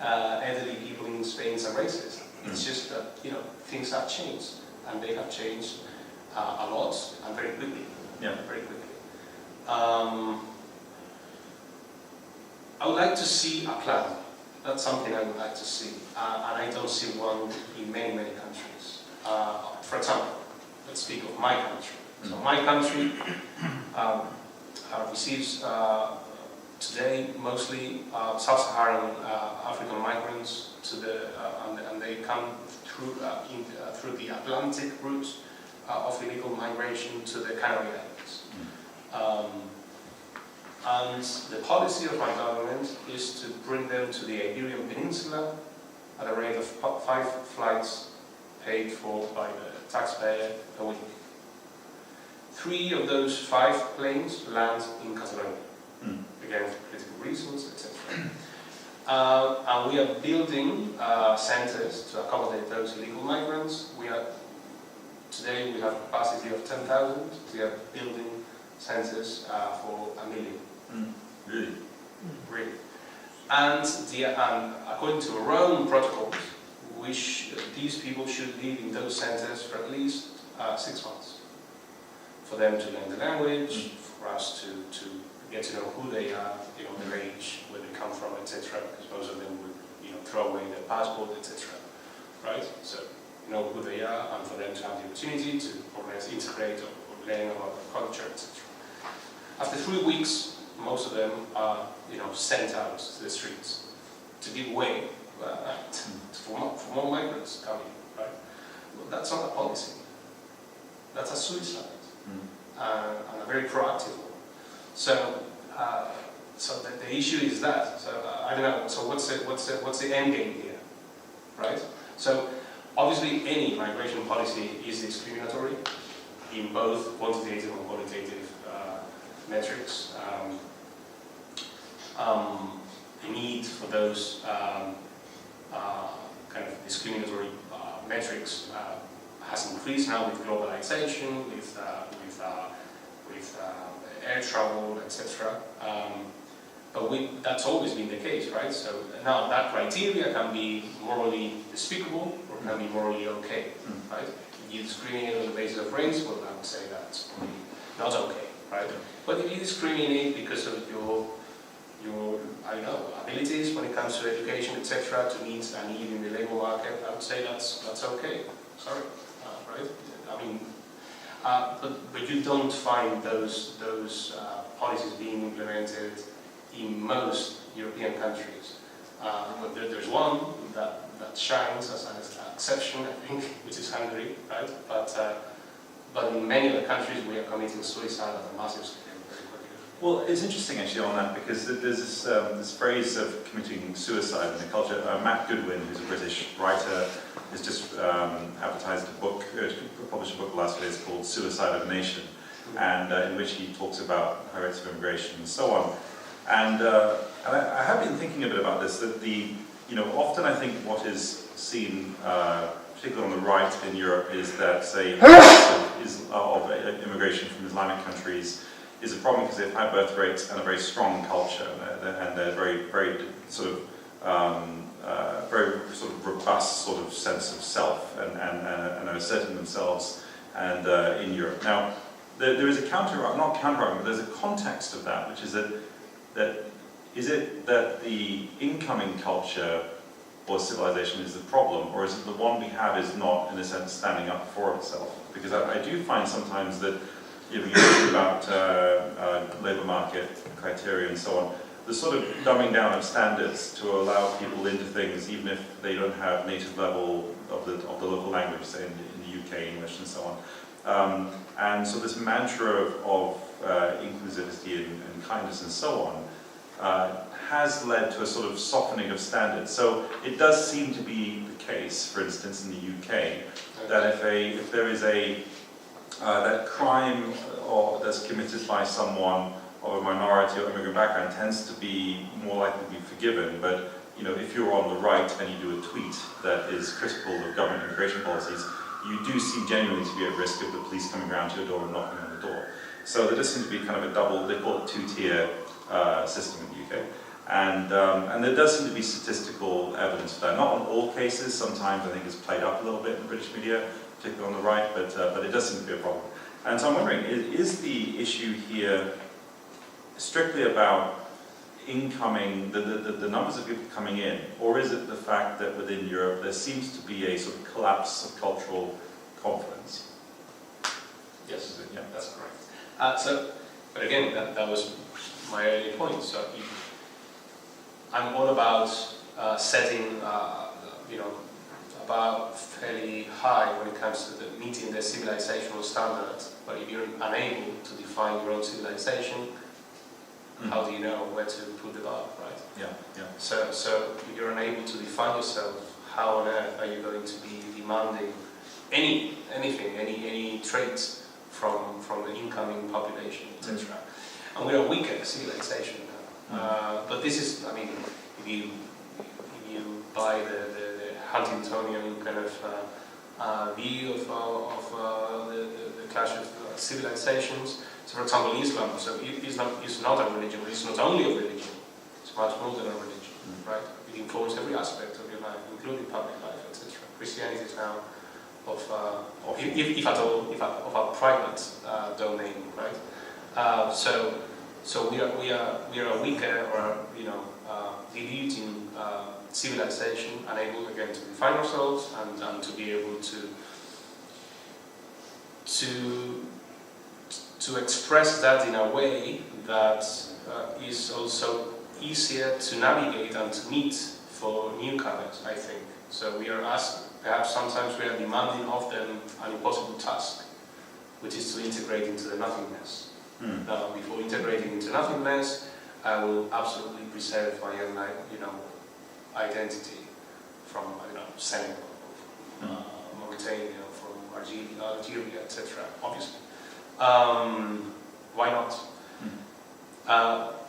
elderly people in Spain are racist. It's just that things have changed, and they have changed a lot and very quickly. Yeah, very quickly. I would like to see a plan. That's something I would like to see, and I don't see one in many countries. For example, let's speak of my country. So my country receives today mostly sub-Saharan African migrants and they come through the Atlantic route of illegal migration to the Canary Islands. And the policy of my government is to bring them to the Iberian Peninsula at a rate of 5 flights paid for by the taxpayer a week. 3 of those 5 planes land in Catalonia, again for political reasons, etc. And we are building centres to accommodate those illegal migrants. Today we have a capacity of 10,000. We are building centres for 1 million. Really? Really. And according to our own protocols, these people should live in those centres for at least 6 months. For them to learn the language, for us to get to know who they are, their age, where they come from, etc. Because most of them would, throw away their passport, etc. Right? So, know who they are, and for them to have the opportunity to more or less integrate or learn about the culture, etc. After 3 weeks, most of them are, sent out to the streets to give way for more migrants coming, right? Well, that's not a policy. That's a suicide, and a very proactive one. So, the issue is that. So I don't know. So what's the end game here, right? So obviously, any migration policy is discriminatory in both quantitative and qualitative metrics. The need for those kind of discriminatory metrics has increased now with globalization, with air travel, etc. But that's always been the case, right? So now that criteria can be morally despicable or can be morally okay, right? If you discriminate on the basis of race, well, I would say that's not okay, right? But if you discriminate because of your abilities when it comes to education, etc., to meet a need in the labor market, I would say that's okay. Sorry, right? I mean, but you don't find those policies being implemented in most European countries. But there's one that shines as an exception, I think, which is Hungary, right? But in many other countries, we are committing suicide at a massive scale. Well, it's interesting actually on that, because there's this phrase of committing suicide in the culture. Matt Goodwin, who's a British writer, has just advertised a book, published a book last year. It's called Suicide of a Nation, and in which he talks about high rates of immigration and so on. And I have been thinking a bit about this. That often I think what is seen, particularly on the right in Europe, is that say of immigration from Islamic countries is a problem because they've high birth rates and a very strong culture, and they're very sort of very sort of robust sort of sense of self, and are asserting themselves and in Europe. Now, there is a not counter-argument, but there's a context of that, which is that is it that the incoming culture or civilization is the problem, or is it the one we have is not, in a sense, standing up for itself? Because I do find sometimes that, you talk about labour market criteria and so on, the sort of dumbing down of standards to allow people into things, even if they don't have native level of the local language, say in the UK, English and so on. And so this mantra of inclusivity and kindness and so on has led to a sort of softening of standards. So it does seem to be the case, for instance, in the UK, that if there is that crime that's committed by someone of a minority or immigrant background tends to be more likely to be forgiven, but if you're on the right and you do a tweet that is critical of government immigration policies, you do seem genuinely to be at risk of the police coming around to your door and knocking on the door. So there does seem to be kind of a double, they call it two-tier system in the UK. And there does seem to be statistical evidence for that. Not in all cases, sometimes I think it's played up a little bit in British media, particularly on the right, but it does seem to be a problem. And so I'm wondering, is the issue here strictly about incoming, the numbers of people coming in, or is it the fact that within Europe there seems to be a sort of collapse of cultural confidence? Yes, yeah, that's correct. But again, that was my earlier point. So I'm all about setting, about fairly high when it comes to meeting the civilizational standards. But if you're unable to define your own civilization, how do you know where to put the bar, right? Yeah, yeah. So if you're unable to define yourself, how on earth are you going to be demanding anything, any traits from the incoming population, etc.? And we are a weaker civilization now. But this is, I mean, if you buy the Huntingtonian kind of view of the clash of civilizations. So, for example, Islam. So it's not a religion. It's not only a religion. It's much more than a religion, right? It informs every aspect of your life, including public life, etc. Christianity is now if at all, of a private domain, right? So we are a weaker or diluting civilization, unable again to define ourselves and to be able to express that in a way that is also easier to navigate and to meet for newcomers, I think. So we are perhaps sometimes we are demanding of them an impossible task, which is to integrate into the nothingness. Now, before integrating into nothingness, I will absolutely preserve my own, identity from, Senegal, from Mauritania, from Algeria, etc. Obviously. Why not?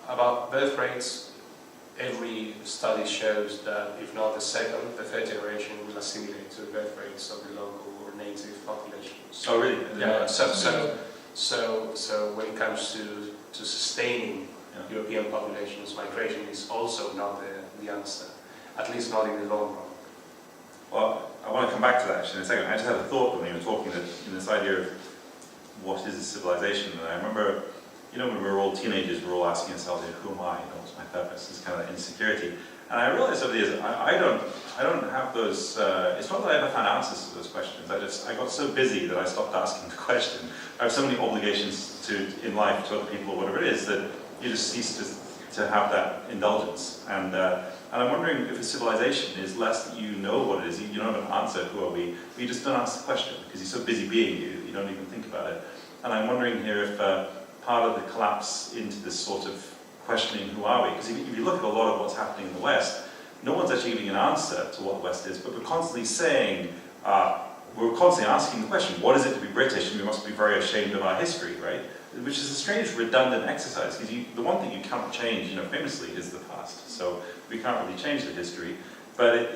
About birth rates, every study shows that if not the second, the third generation will assimilate to the birth rates of the local or native populations. Oh, really? Yeah. So when it comes to sustaining European populations, migration is also not the answer, at least not in the long run. Well, I want to come back to that actually in a second. I just had a thought when you were talking that this idea of what is a civilization, and I remember, when we were all teenagers, we were all asking ourselves, who am I? What's my purpose? This kind of insecurity. And I realized over the years, I don't have those. It's not that I ever found answers to those questions. I got so busy that I stopped asking the question. I have so many obligations in life to other people, whatever it is, that you just cease to have that indulgence. And I'm wondering if a civilization is less that you know what it is, you don't have an answer, who are we? But you just don't ask the question because you're so busy being you don't even think about it. And I'm wondering here if part of the collapse into this sort of questioning, who are we? Because if you look at a lot of what's happening in the West, no one's actually giving an answer to what the West is, but we're constantly saying, we're constantly asking the question, what is it to be British? And we must be very ashamed of our history, right? Which is a strange, redundant exercise, because the one thing you cannot change, famously, is the past. So we can't really change the history. But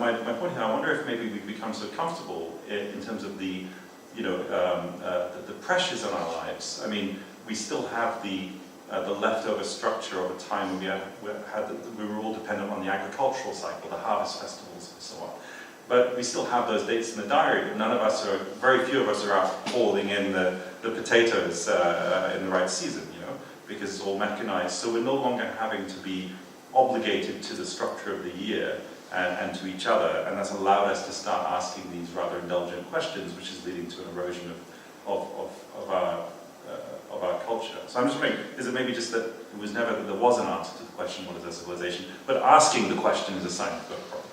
my point here, I wonder if maybe we've become so comfortable in terms of the pressures on our lives. I mean, we still have the leftover structure of a time when we were all dependent on the agricultural cycle, the harvest festivals and so on. But we still have those dates in the diary, but very few of us are out hauling in the potatoes in the right season, because it's all mechanized. So we're no longer having to be obligated to the structure of the year and to each other, and that's allowed us to start asking these rather indulgent questions, which is leading to an erosion of our culture. So I'm just wondering, is it maybe just that it was never that there was an answer to the question, what is our civilization, but asking the question is a sign of a problem?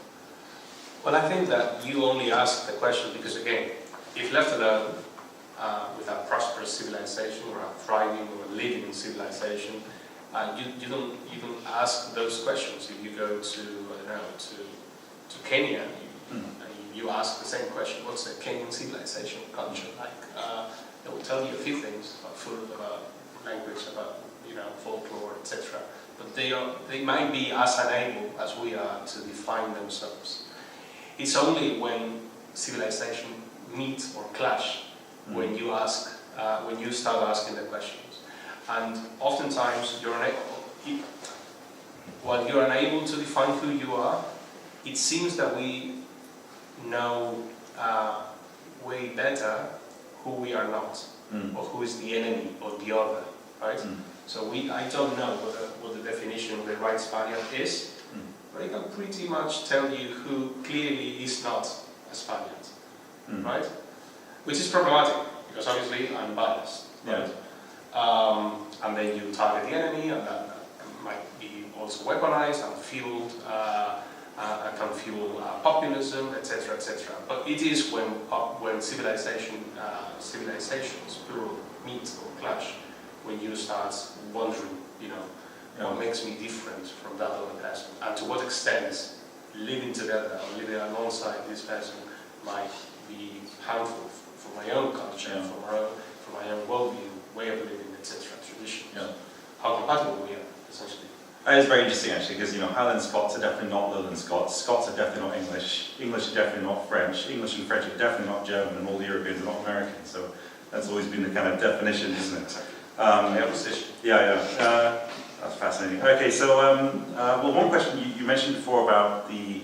Well, I think that you only ask the question because, again, if left alone with a prosperous civilization or a thriving or a living civilization, you don't ask those questions. If you go to, I don't know, to Kenya, you ask the same question, what's the Kenyan civilization culture like? They will tell you a few things about food, about language, about folklore, etc. But they might be as unable as we are to define themselves. It's only when civilization meet or clash when you start asking the questions. And oftentimes while you're unable to define who you are, it seems that we know way better who we are not, or who is the enemy or the other, right? So I don't know what the definition of the right Spaniard is, but I can pretty much tell you who clearly is not a Spaniard, right? Which is problematic, because obviously I'm biased, right? And then you target the enemy, and that might be also weaponized and fueled, can fuel populism, etc., etc. But it is when civilizations plural meet or clash, when you start wondering, what makes me different from that other person, and to what extent living together or living alongside this person might be harmful for my own culture, for my own worldview, way of living, etc., traditions. How compatible we are, essentially. It's very interesting actually, because Highland Scots are definitely not Lowland Scots, Scots are definitely not English, English are definitely not French, English and French are definitely not German, and all the Europeans are not American. So that's always been the kind of definition, isn't it? That's fascinating. Okay, so one question you mentioned before about the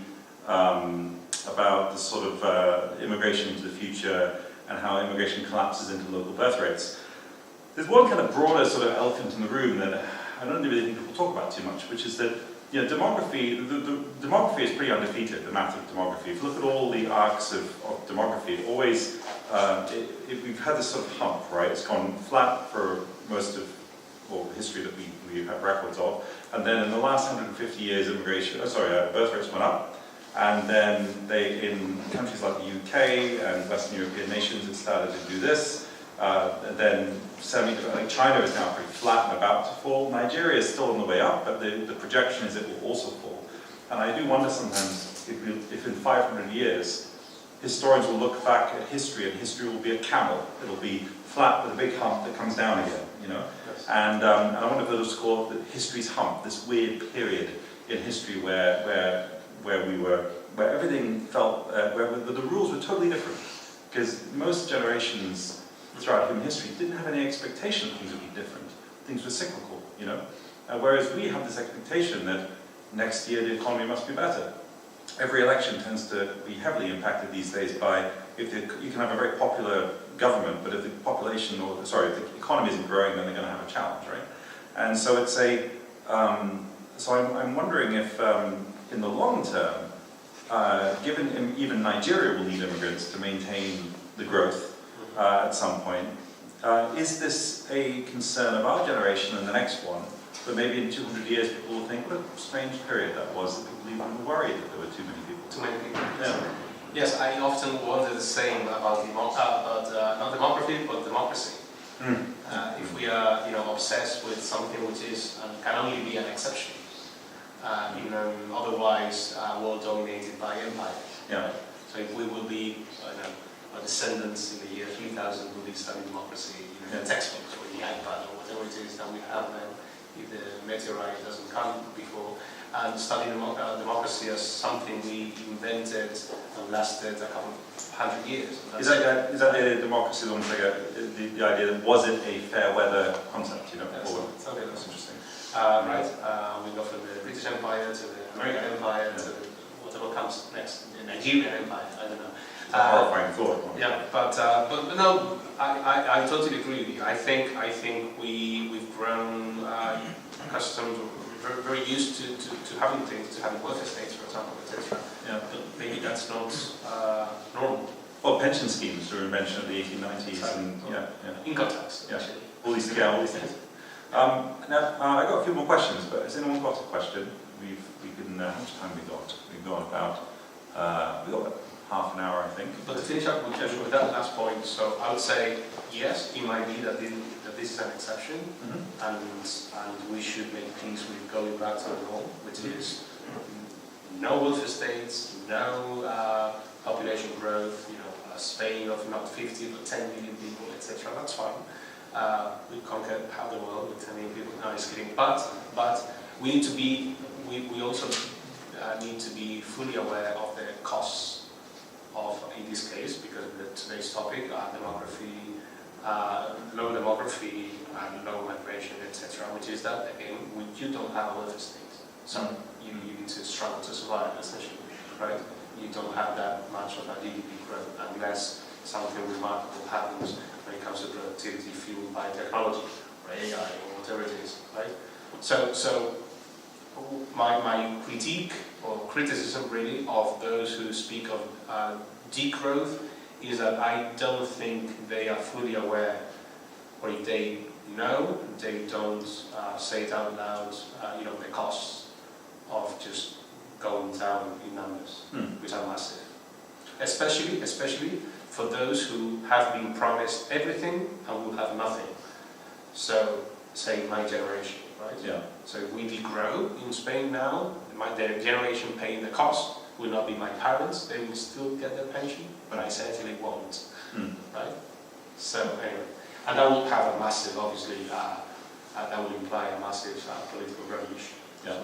sort of immigration into the future and how immigration collapses into local birth rates. There's one kind of broader sort of elephant in the room that I don't really think people talk about too much, which is that demography. The demography is pretty undefeated. The math of demography. If you look at all the arcs of demography, it always we've had this sort of hump, right? It's gone flat for most of the history that we have records of, and then in the last 150 years, birth rates went up, and then in countries like the UK and Western European nations, it started to do this. And then China is now pretty flat and about to fall. Nigeria is still on the way up, but the projection is it will also fall. And I do wonder sometimes if in 500 years, historians will look back at history, and history will be a camel. It'll be flat with a big hump that comes down again, Yes. And I wonder if they'll just call it history's hump, this weird period in history where everything felt, where the rules were totally different. Because most generations throughout human history didn't have any expectation that things would be different. Things were cyclical, whereas we have this expectation that next year the economy must be better. Every election tends to be heavily impacted these days by you can have a very popular government, but if the population if the economy isn't growing, then they're going to have a challenge, right? And so it's I'm wondering if in the long term, given even Nigeria will need immigrants to maintain the growth at some point. Is this a concern of our generation and the next one, but maybe in 200 years people will think, what a strange period that was, that people even worried that there were too many people. Too many people. Yeah. Yes, I often wonder the same about not demography, but democracy. If we are obsessed with something which is and can only be an exception, in an otherwise world dominated by empire. Yeah. So if we will be our descendants in the year 3000 will be studying democracy in the textbooks or the iPad or whatever it is that we have then, if the meteorite doesn't come before, and study democracy as something we invented and lasted a couple of 100 years. Is that the idea of democracy, the idea that was it a fair weather concept, That's interesting. Right, we go from the British Empire to the American Empire to whatever comes next, the Nigerian Empire, I don't know. a horrifying thought. Yeah, but no, I totally agree with you. I think we've grown accustomed, very, very used to having things, to having welfare states, for example, etc. Yeah. But maybe that's not normal. Well, pension schemes were invented in the 1890s, Exactly. and Income tax, Yeah. actually. all these things. Now, I got a few more questions, but has anyone got a question? How much time we got? We've got about half an hour, I think. But to finish up with that last point, so I would say yes, it might be that this is an exception, and we should make peace with going back to the norm, which is no welfare states, no population growth. Spain of not 50 but 10 million people, etc. That's fine. We conquered half the world with 10 million people. No, just kidding. But we need to be. We also need to be fully aware of the costs of, in this case, because of today's topic, demography, low demography, and low migration, etc. Which is that again, you don't have a welfare state, so you need to struggle to survive, essentially, right? You don't have that much of a GDP growth unless something remarkable happens when it comes to productivity fueled by technology, or AI, or whatever it is, right? So my critique or criticism really of those who speak of degrowth is that I don't think they are fully aware, or if they know, they don't say it out loud, the costs of just going down in numbers, which are massive. Especially for those who have been promised everything and will have nothing. So, say my generation, right? Yeah. So if we degrow in Spain now, their generation paying the cost will not be my parents, they will still get their pension, but I certainly won't, right? So anyway, and that will have a massive, obviously, that will imply a massive political revolution. Yeah.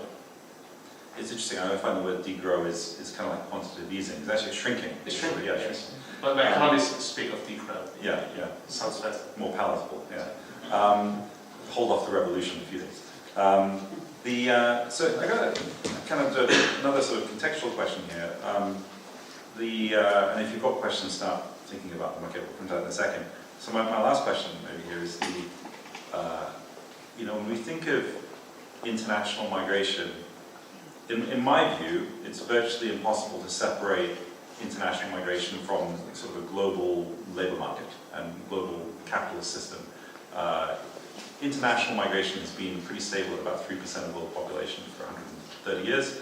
It's interesting. I find the word degrow is kind of like quantitative easing. It's actually shrinking. It's shrinking. Yeah, Yes. But economists speak of degrow. Yeah. Sounds better. More palatable. Yeah. Hold off the revolution, a few things. So I got another sort of contextual question here. And if you've got questions, start thinking about them. Okay, we'll come to that in a second. So my last question maybe here is when we think of international migration, in my view, it's virtually impossible to separate international migration from sort of a global labour market and global capitalist system. International migration has been pretty stable at about 3% of the world population for 130 years.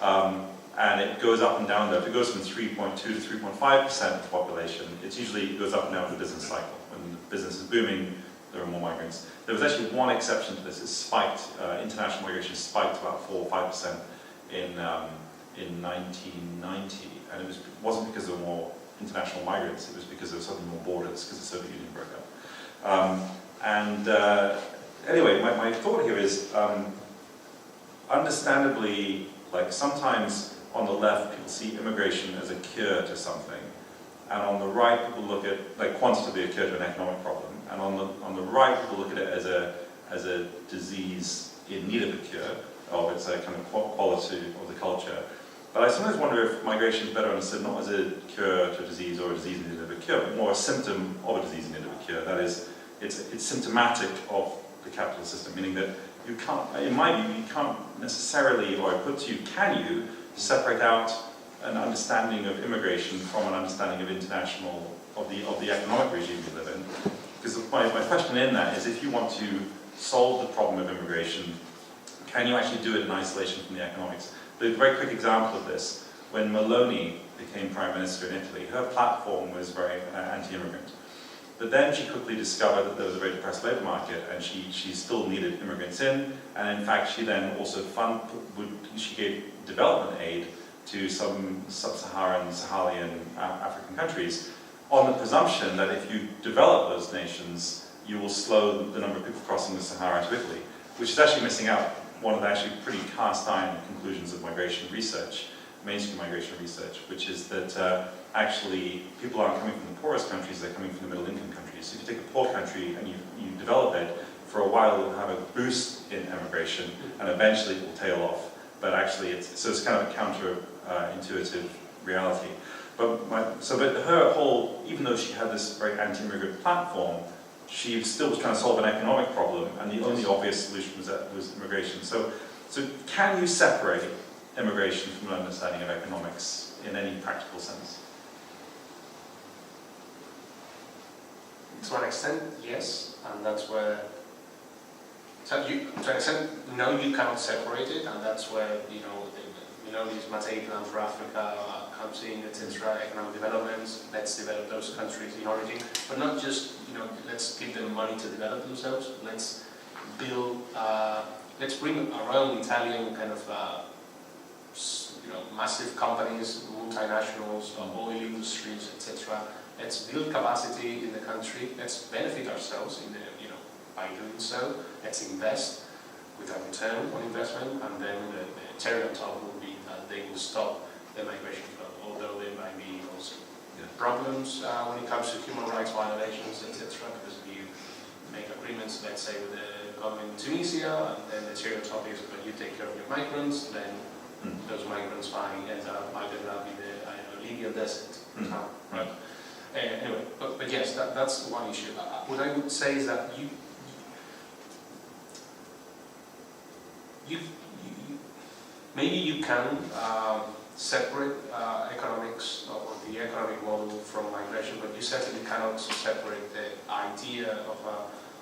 And it goes up and down. If it goes from 3.2 to 3.5% of the population, it goes up and down the business cycle. When the business is booming, there are more migrants. There was actually one exception to this. It spiked. International migration spiked about 4 or 5% in 1990, and it wasn't because there were more international migrants. It was because there were suddenly more borders because the Soviet Union broke up. Anyway, my thought here is, understandably, like sometimes on the left people see immigration as a cure to something, and on the right people look at like quantitatively a cure to an economic problem, and on the right people look at it as a disease in need of a cure, of its kind of quality of the culture. But I sometimes wonder if migration is better understood not as a cure to a disease or a disease in need of a cure, but more a symptom of a disease in need of a cure. That is, it's symptomatic of the capitalist system, meaning that you can't, in my view, you can't necessarily, or I put to you, can you separate out an understanding of immigration from an understanding of international, of the economic regime we live in? Because my question in that is, if you want to solve the problem of immigration, can you actually do it in isolation from the economics? The very quick example of this, when Meloni became Prime Minister in Italy, her platform was very anti-immigrant. But then she quickly discovered that there was a very depressed labour market, and she still needed immigrants in, and in fact she then also she gave development aid to some sub-Saharan, Sahelian African countries, on the presumption that if you develop those nations, you will slow the number of people crossing the Sahara to Italy, which is actually missing out one of the actually pretty cast-iron conclusions of migration research, mainstream migration research, which is that actually people aren't coming from the poorest countries, they're coming from the middle-income countries. So if you take a poor country and you develop it, for a while it will have a boost in immigration, and eventually it will tail off. But actually, it's kind of a counter-intuitive reality. But her whole, even though she had this very anti-immigrant platform, she still was trying to solve an economic problem, and the only obvious solution was immigration. So can you separate immigration from an understanding of economics in any practical sense? To an extent, yes, and that's where. So to an extent, no, you cannot separate it, and that's where this Mattei plan for Africa comes in, etc. Economic development. Let's develop those countries in origin, but not just let's give them money to develop themselves. Let's build. Let's bring our own Italian kind of massive companies, multinationals, oil industries, etc. Let's build capacity in the country. Let's benefit ourselves in the by doing so. Let's invest with a return on investment, and then the cherry on top will be that they will stop the migration flow, although there might be also problems when it comes to human rights violations, etc. Because if you make agreements, let's say with the government in Tunisia, and then the cherry on top is that you take care of your migrants, then those migrants might end up in the Libyan desert. Right. Anyway, but yes, that's one issue. What I would say is that maybe you can separate economics or the economic model from migration, but you certainly cannot separate the idea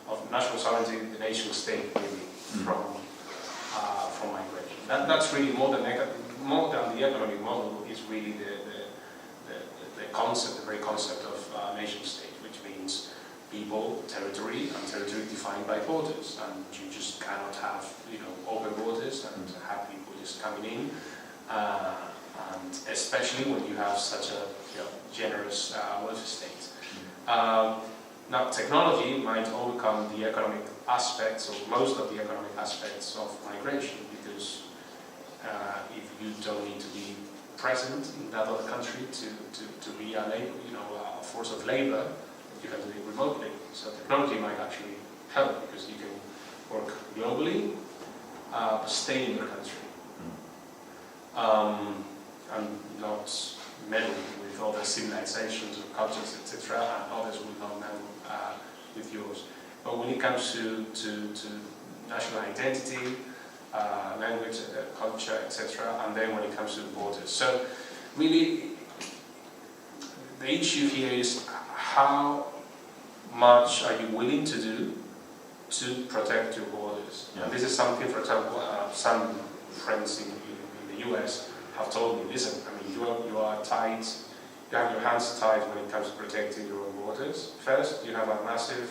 of national sovereignty, the nation state, really, from migration. That's really more than the economic model is really the concept, the very concept of nation state, which means people, territory, and territory defined by borders, and you just cannot have open borders and have people just coming in, and especially when you have such a generous welfare state. Now, technology might overcome the economic aspects, or most of the economic aspects of migration, because if you don't need to be present in that other country to be a force of labor, you can do it remotely. So technology might actually help, because you can work globally, but stay in your country, and not meddle with other civilizations or cultures, etc., and others will not meddle with yours. But when it comes to national identity, language, culture, etc., and then when it comes to the borders. So really, the issue here is how much are you willing to do to protect your borders? Yeah. And this is something, for example, some friends in the US have told me, listen, I mean, you are tied, you have your hands tied when it comes to protecting your own borders. First, you have a massive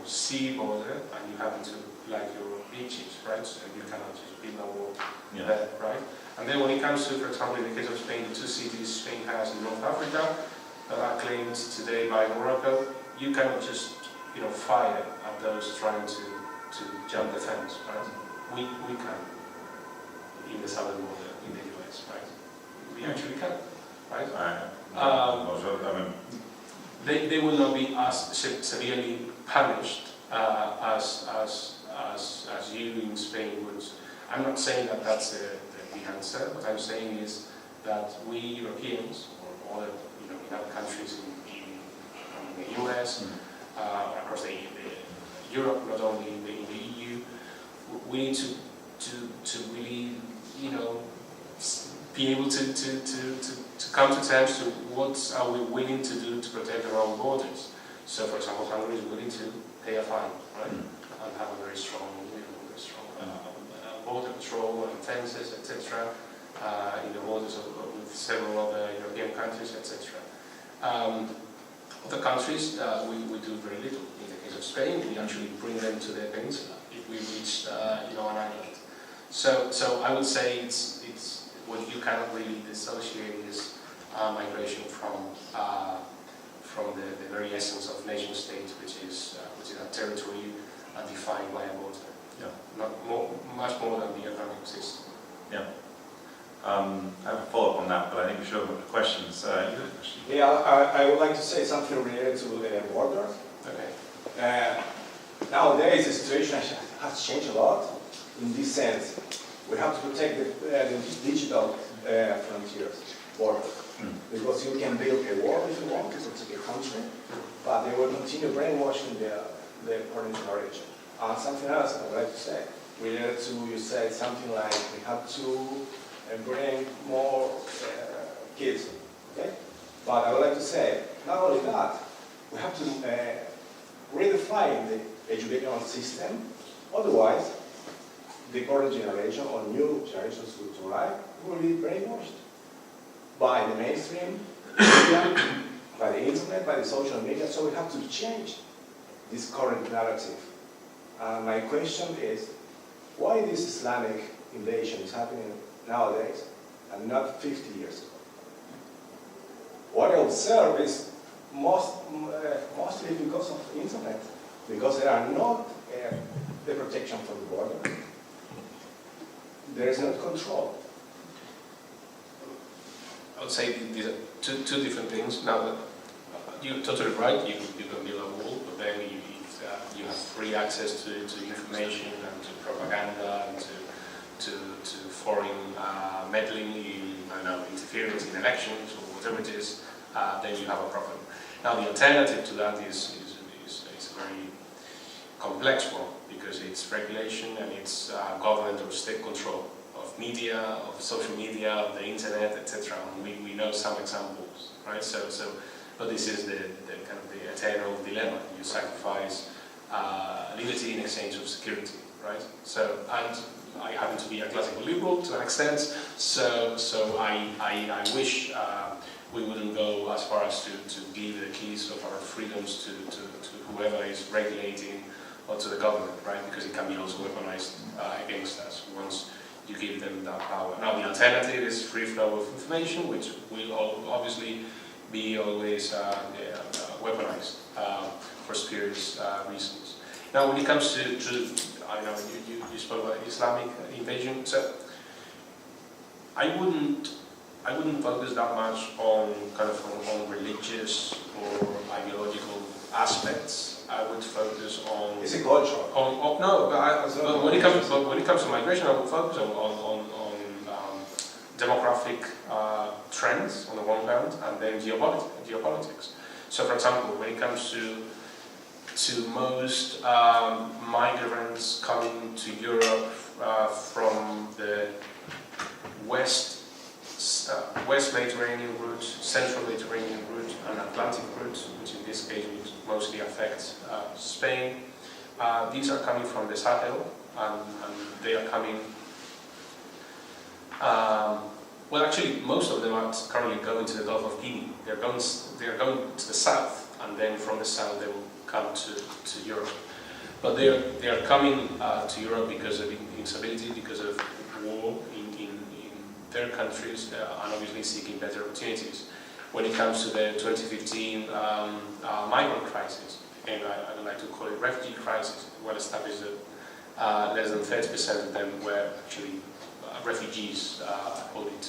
sea border, and you happen to like your beaches, right? So you cannot just build a wall there, right? And then when it comes to, for example, in the case of Spain, the two cities Spain has in North Africa that are claimed today by Morocco, you cannot just fire at those trying to jump the fence, right? We can in the southern border in the US, right? We actually can, right? They will not be as severely punished as you in Spain would. I'm not saying that that's the answer. What I'm saying is that we Europeans, or other in other countries in the US, across Europe, not only in the EU, we need to really be able to come to terms to what are we willing to do to protect our own borders. So, for example, Hungary is willing to pay a fine, right, and have a very strong, border patrol and fences, etc., in the borders with several other European countries, etc. Other countries, we do very little. In the case of Spain, we actually bring them to their peninsula if we reach, an island. So I would say it's what you cannot really dissociate is migration from the very essence of nation state, which is a territory defined by a border. Yeah. Much more than the economic system. Yeah. I have a follow-up on that, but I think we should have questions. You have a question? Yeah, I would like to say something related to borders. Okay. Nowadays, the situation has changed a lot in this sense. We have to protect the digital frontiers. border. Because you can build a wall if you want to protect a country, but they will continue brainwashing the current generation. Something else I would like to say, related to, you said something like we have to bring more kids, okay? But I would like to say, not only that, we have to redefine the educational system, otherwise the current generation or new generations to arrive will be brainwashed by the mainstream media, by the internet, by the social media, so we have to change this current narrative. My question is, why this Islamic invasion is happening nowadays and not 50 years ago? What I observe is mostly because of the internet, because there are not the protection for the border. There is not control. I would say these are two different things. Now, you're totally right, you can build a wall, but then you have free access to information and to propaganda and to foreign meddling in, interference in elections or whatever it is, then you have a problem. Now, the alternative to that is a very complex one, because it's regulation and it's government or state control of media, of social media, of the internet, etc. We know some examples, right? But this is the kind of the eternal dilemma. You sacrifice liberty in exchange of security, right? And I happen to be a classical liberal to an extent, so I wish we wouldn't go as far as to give the keys of our freedoms to whoever is regulating or to the government, right? Because it can be also weaponized against us once you give them that power. Now, the alternative is free flow of information, which will obviously be always weaponized for spurious reasons. Now, when it comes to I know you spoke about Islamic invasion, so I wouldn't focus that much on on religious or ideological aspects. I would focus on. Is it cultural? But when it comes to migration, I would focus on demographic trends on the one hand, and then geopolitics. So, for example, when it comes to most migrants coming to Europe from the West Mediterranean route, Central Mediterranean route, and Atlantic route, which in this case would mostly affect Spain. These are coming from the Sahel, and they are coming. Well, actually, most of them are currently going to the Gulf of Guinea. They are going to the south, and then from the south they will come to Europe. But they are coming to Europe because of instability, because of war in their countries, and obviously seeking better opportunities. When it comes to the 2015 migrant crisis, and I don't like to call it refugee crisis, well established that less than 30% of them were actually refugees according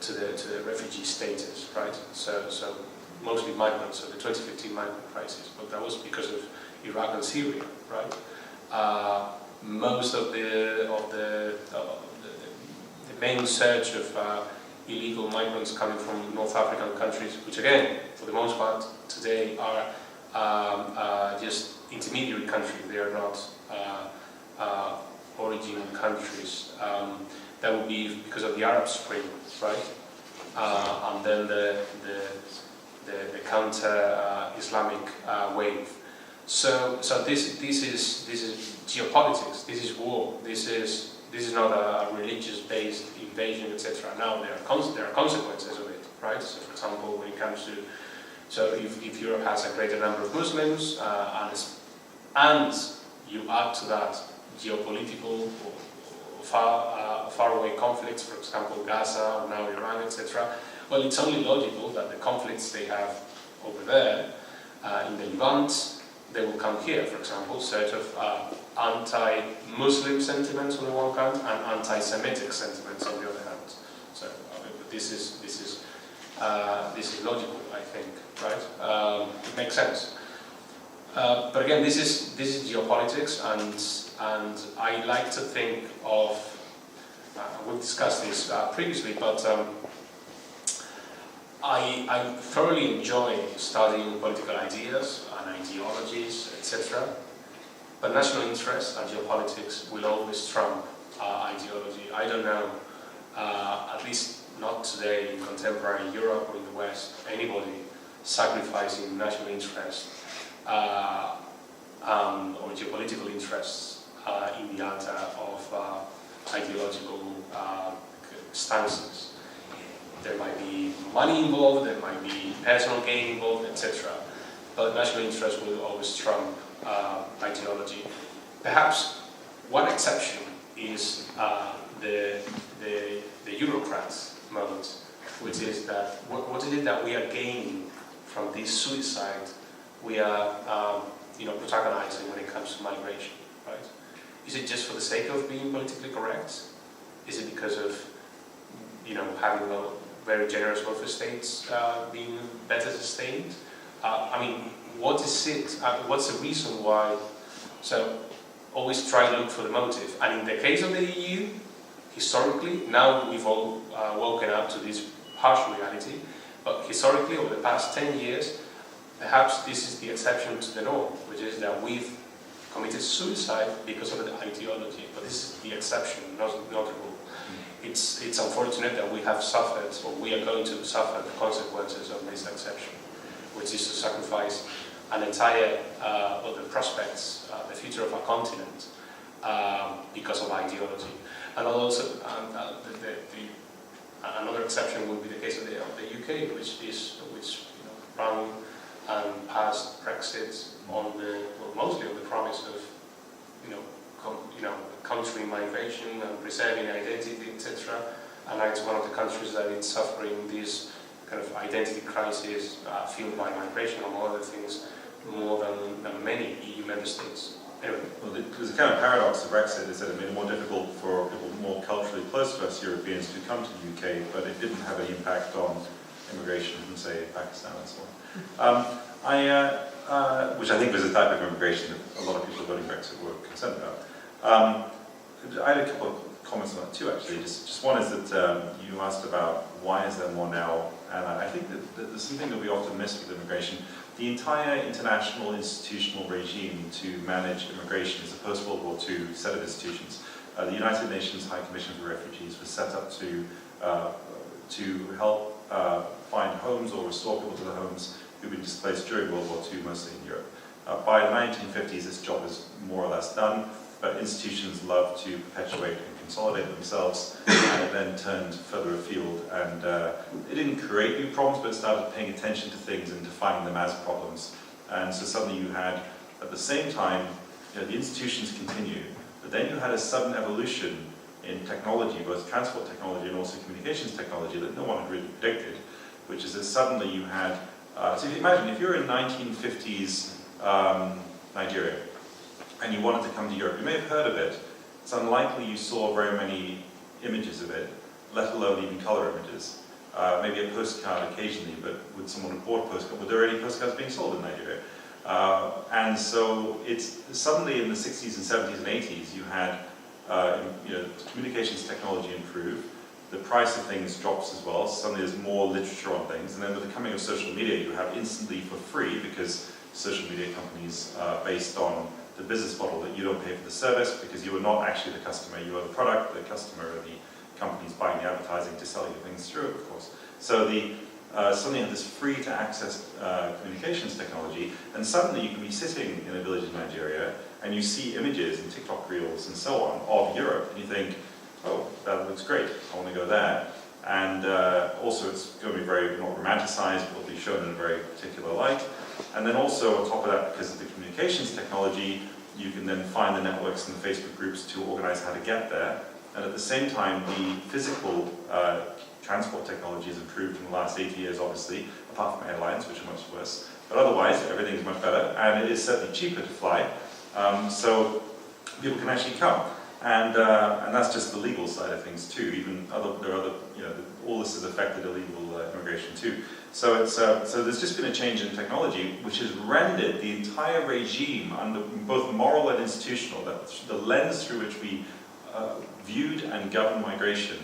to the refugee status, right? So mostly migrants, so the 2015 migrant crisis, but that was because of Iraq and Syria, right? Most of the main surge of illegal migrants coming from North African countries, which again, for the most part, today are just intermediary countries. They are not origin countries. That would be because of the Arab Spring, right? And then the counter-Islamic wave. So this is geopolitics. This is war. This is not a religious-based invasion, etc. Now there are consequences of it, right? So, for example, when it comes to if Europe has a greater number of Muslims and you add to that geopolitical or faraway conflicts, for example, Gaza or now Iran, etc. Well, it's only logical that the conflicts they have over there in the Levant, they will come here, for example, sort of anti-Muslim sentiments on the one hand and anti-Semitic sentiments on the other hand. So this is logical, I think, right? It makes sense. But again, this is geopolitics, and I like to think of. We've discussed this previously, but I thoroughly enjoy studying political ideas and ideologies, etc. But national interest and geopolitics will always trump ideology. I don't know, at least not today in contemporary Europe or in the West, anybody sacrificing national interest or geopolitical interests in the altar of ideological stances. There might be money involved, there might be personal gain involved, etc. But national interest will always trump ideology. Perhaps one exception is the Eurocrats moment, which is that what is it that we are gaining from this suicide we are protagonizing when it comes to migration, right? Is it just for the sake of being politically correct? Is it because of having very generous welfare states being better sustained? What is it? What's the reason why? So always try to look for the motive. And in the case of the EU, historically, now we've all woken up to this harsh reality, but historically, over the past 10 years, perhaps this is the exception to the norm, which is that we've committed suicide because of the ideology, but this is the exception, not the rule. It's unfortunate that we have suffered, or we are going to suffer the consequences of this exception, which is to sacrifice an entire, the prospects, the future of our continent, because of ideology. And also, another exception would be the case of the UK, which ran and passed Brexit mostly on the promise of, country migration and preserving identity, etc. And now it's one of the countries that is suffering this kind of identity crisis fueled by migration, among other things, more than many EU member states. Anyway. Well, there's a kind of paradox of Brexit, is that it made it more difficult for people more culturally close to us Europeans to come to the UK, but it didn't have any impact on immigration from, say, Pakistan and so on. Which I think was a type of immigration that a lot of people voting Brexit were concerned about. I had a couple of comments on that too, actually. Just one is that you asked about why is there more now, and I think that there's something that we often miss with immigration. The entire international institutional regime to manage immigration is a post-World War II set of institutions. The United Nations High Commission for Refugees was set up to help find homes or restore people to the homes who'd been displaced during World War II, mostly in Europe. By the 1950s, this job is more or less done, but institutions love to perpetuate and consolidate themselves, and it then turned further afield, and it didn't create new problems, but it started paying attention to things and defining them as problems. And so suddenly you had, at the same time, the institutions continue, but then you had a sudden evolution in technology, both transport technology and also communications technology, that no one had really predicted, which is that suddenly you had, so if you imagine, if you're in 1950s Nigeria, and you wanted to come to Europe, you may have heard of it. It's unlikely you saw very many images of it, let alone even color images. Maybe a postcard occasionally, but would someone have bought a postcard? Were there any postcards being sold in Nigeria? And so it's suddenly in the 60s and 70s and 80s, you had communications technology improve. The price of things drops as well. Suddenly there's more literature on things. And then with the coming of social media, you have instantly for free, because social media companies are based on the business model that you don't pay for the service because you are not actually the customer, you are the product, the customer, or the companies buying the advertising to sell you things through, of course. So suddenly you have this free to access communications technology, and suddenly you can be sitting in a village in Nigeria and you see images and TikTok reels and so on of Europe, and you think, oh, that looks great, I want to go there. And also it's going to be very not romanticized, but will be shown in a very particular light. And then also on top of that, because of the communications technology, you can then find the networks and the Facebook groups to organize how to get there. And at the same time, the physical transport technology has improved in the last 80 years, obviously, apart from airlines, which are much worse. But otherwise, everything is much better, and it is certainly cheaper to fly. So people can actually come. And that's just the legal side of things too. Even all this has affected illegal immigration too. So there's just been a change in technology which has rendered the entire regime, under both moral and institutional, that the lens through which we viewed and governed migration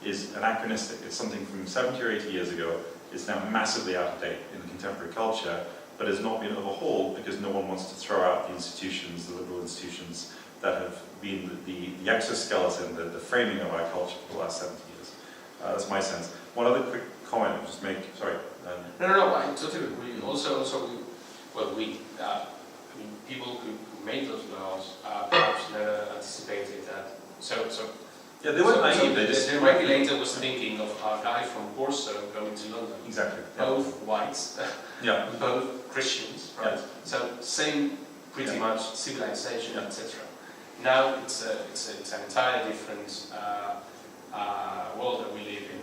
is anachronistic. It's something from 70 or 80 years ago. is now massively out of date in contemporary culture, but has not been overhauled because no one wants to throw out the institutions, the liberal institutions that have been the exoskeleton, the framing of our culture for the last 70 years. That's my sense. One other quick comment I'll just make, sorry. No, I totally agree. Also, people who made those laws perhaps never anticipated that. Yeah, they weren't naive. The regulator was thinking of a guy from Warsaw going to London. Exactly. Yeah. Both whites, Yeah. both Christians, right? Yeah. So same, pretty much civilization, etc. Now it's an entirely different world that we live in.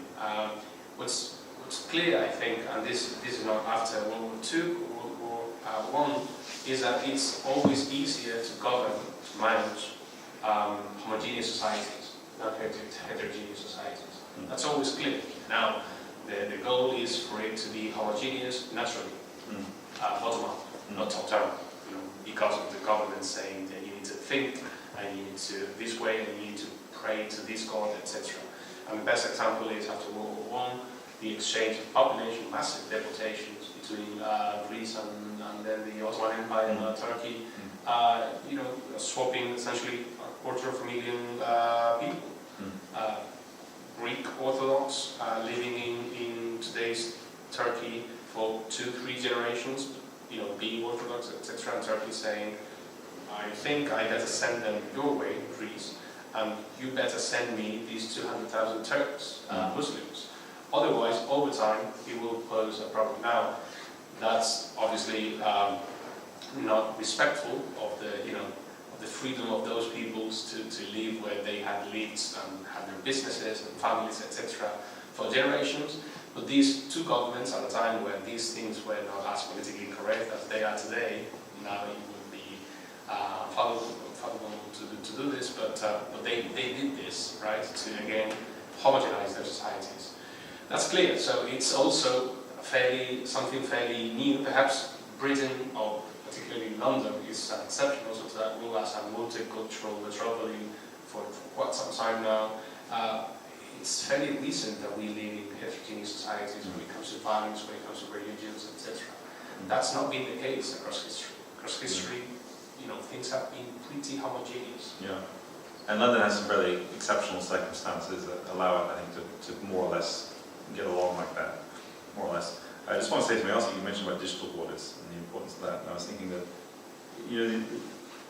What's clear, I think, and this is not after World War II or World War I, is that it's always easier to govern, to manage homogeneous societies, not heterogeneous societies. That's always clear. Now, the goal is for it to be homogeneous naturally, bottom up, not top down. Because of the government saying that you need to think, and you need to this way, and you need to pray to this god, etc. And the best example is after World War I, the exchange of population, massive deportations between Greece and then the Ottoman Empire and Turkey. Swapping essentially 250,000 people. Greek Orthodox living in today's Turkey for 2-3 generations, being Orthodox, etc. And Turkey saying, I think I better send them your way, Greece, and you better send me these 200,000 Turks, Muslims. Otherwise, over time, it will pose a problem. Now, that's obviously not respectful of the freedom of those peoples to live where they had lived and had their businesses and families, etc. for generations. But these two governments at a time when these things were not as politically correct as they are today, now it would be favorable to do this, but they did this, right, to again homogenize their societies. That's clear. So it's also something fairly new. Perhaps Britain, or particularly London, is an exception also to that rule as a multicultural metropole for quite some time now. It's fairly recent that we live in heterogeneous societies when it comes to values, when it comes to religions, etc. That's not been the case across history. Across history, things have been pretty homogeneous. Yeah. And London has some really exceptional circumstances that allow it, I think, to more or less get along like that, more or less. I just want to say something else that you mentioned about digital borders and the importance of that. And I was thinking that,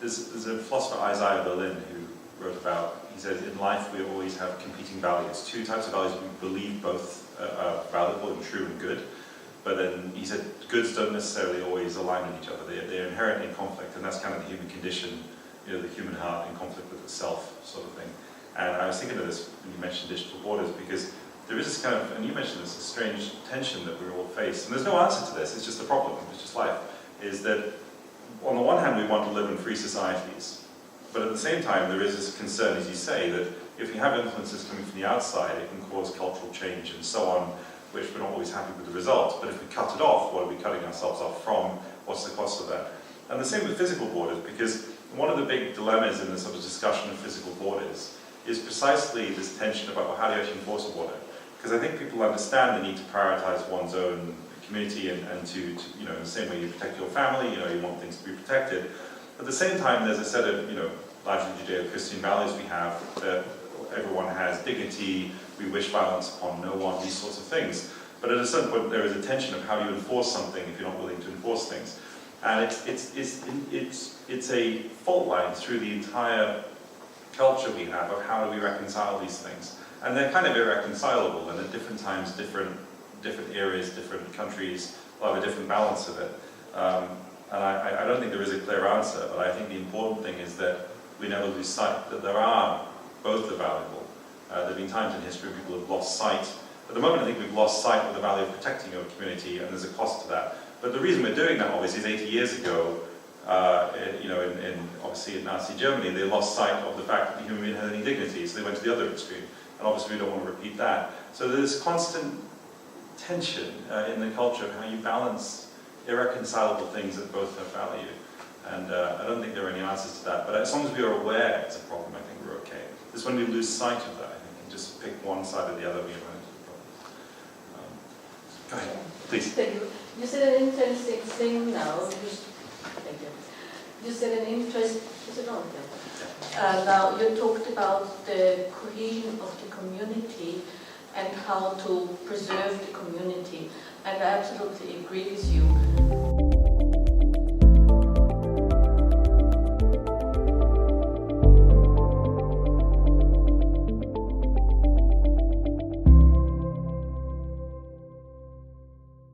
there's a philosopher, Isaiah Berlin, who wrote about, he said, in life we always have competing values. Two types of values we believe both are valuable and true and good. But then he said, goods don't necessarily always align with each other. They're inherently in conflict, and that's kind of the human condition, the human heart in conflict with itself, sort of thing. And I was thinking of this when you mentioned digital borders, because there is this kind of, and you mentioned this, a strange tension that we all face. And there's no answer to this, it's just a problem, it's just life. Is that, on the one hand, we want to live in free societies, but at the same time, there is this concern, as you say, that if you have influences coming from the outside, it can cause cultural change and so on, which we're not always happy with the result. But if we cut it off, what are we cutting ourselves off from? What's the cost of that? And the same with physical borders, because one of the big dilemmas in this sort of discussion of physical borders is precisely this tension about, well, how do you actually enforce a border? Because I think people understand the need to prioritize one's own community and to in the same way you protect your family, you want things to be protected. At the same time, there's a set of, largely Judeo-Christian values we have, that everyone has dignity, we wish violence upon no one, these sorts of things. But at a certain point, there is a tension of how you enforce something if you're not willing to enforce things. And it's a fault line through the entire culture we have of how do we reconcile these things. And they're kind of irreconcilable, and at different times, different areas, different countries will have a different balance of it. And I don't think there is a clear answer, but I think the important thing is that we never lose sight that there are both are valuable. There have been times in history people have lost sight. At the moment, I think we've lost sight of the value of protecting your community, and there's a cost to that. But the reason we're doing that, obviously, is 80 years ago, obviously in Nazi Germany, they lost sight of the fact that the human being had any dignity, so they went to the other extreme. And obviously we don't want to repeat that. So there's constant tension in the culture of how you balance irreconcilable things that both have value. And I don't think there are any answers to that. But as long as we are aware it's a problem, I think we're okay. It's when we lose sight of that, I think, and just pick one side or the other, we run into the problem. Go ahead, please. Thank you. You said an interesting thing now. Thank you. You said an interest. Is it on? Now you talked about the cohesion of the community and how to preserve the community, and I absolutely agree with you.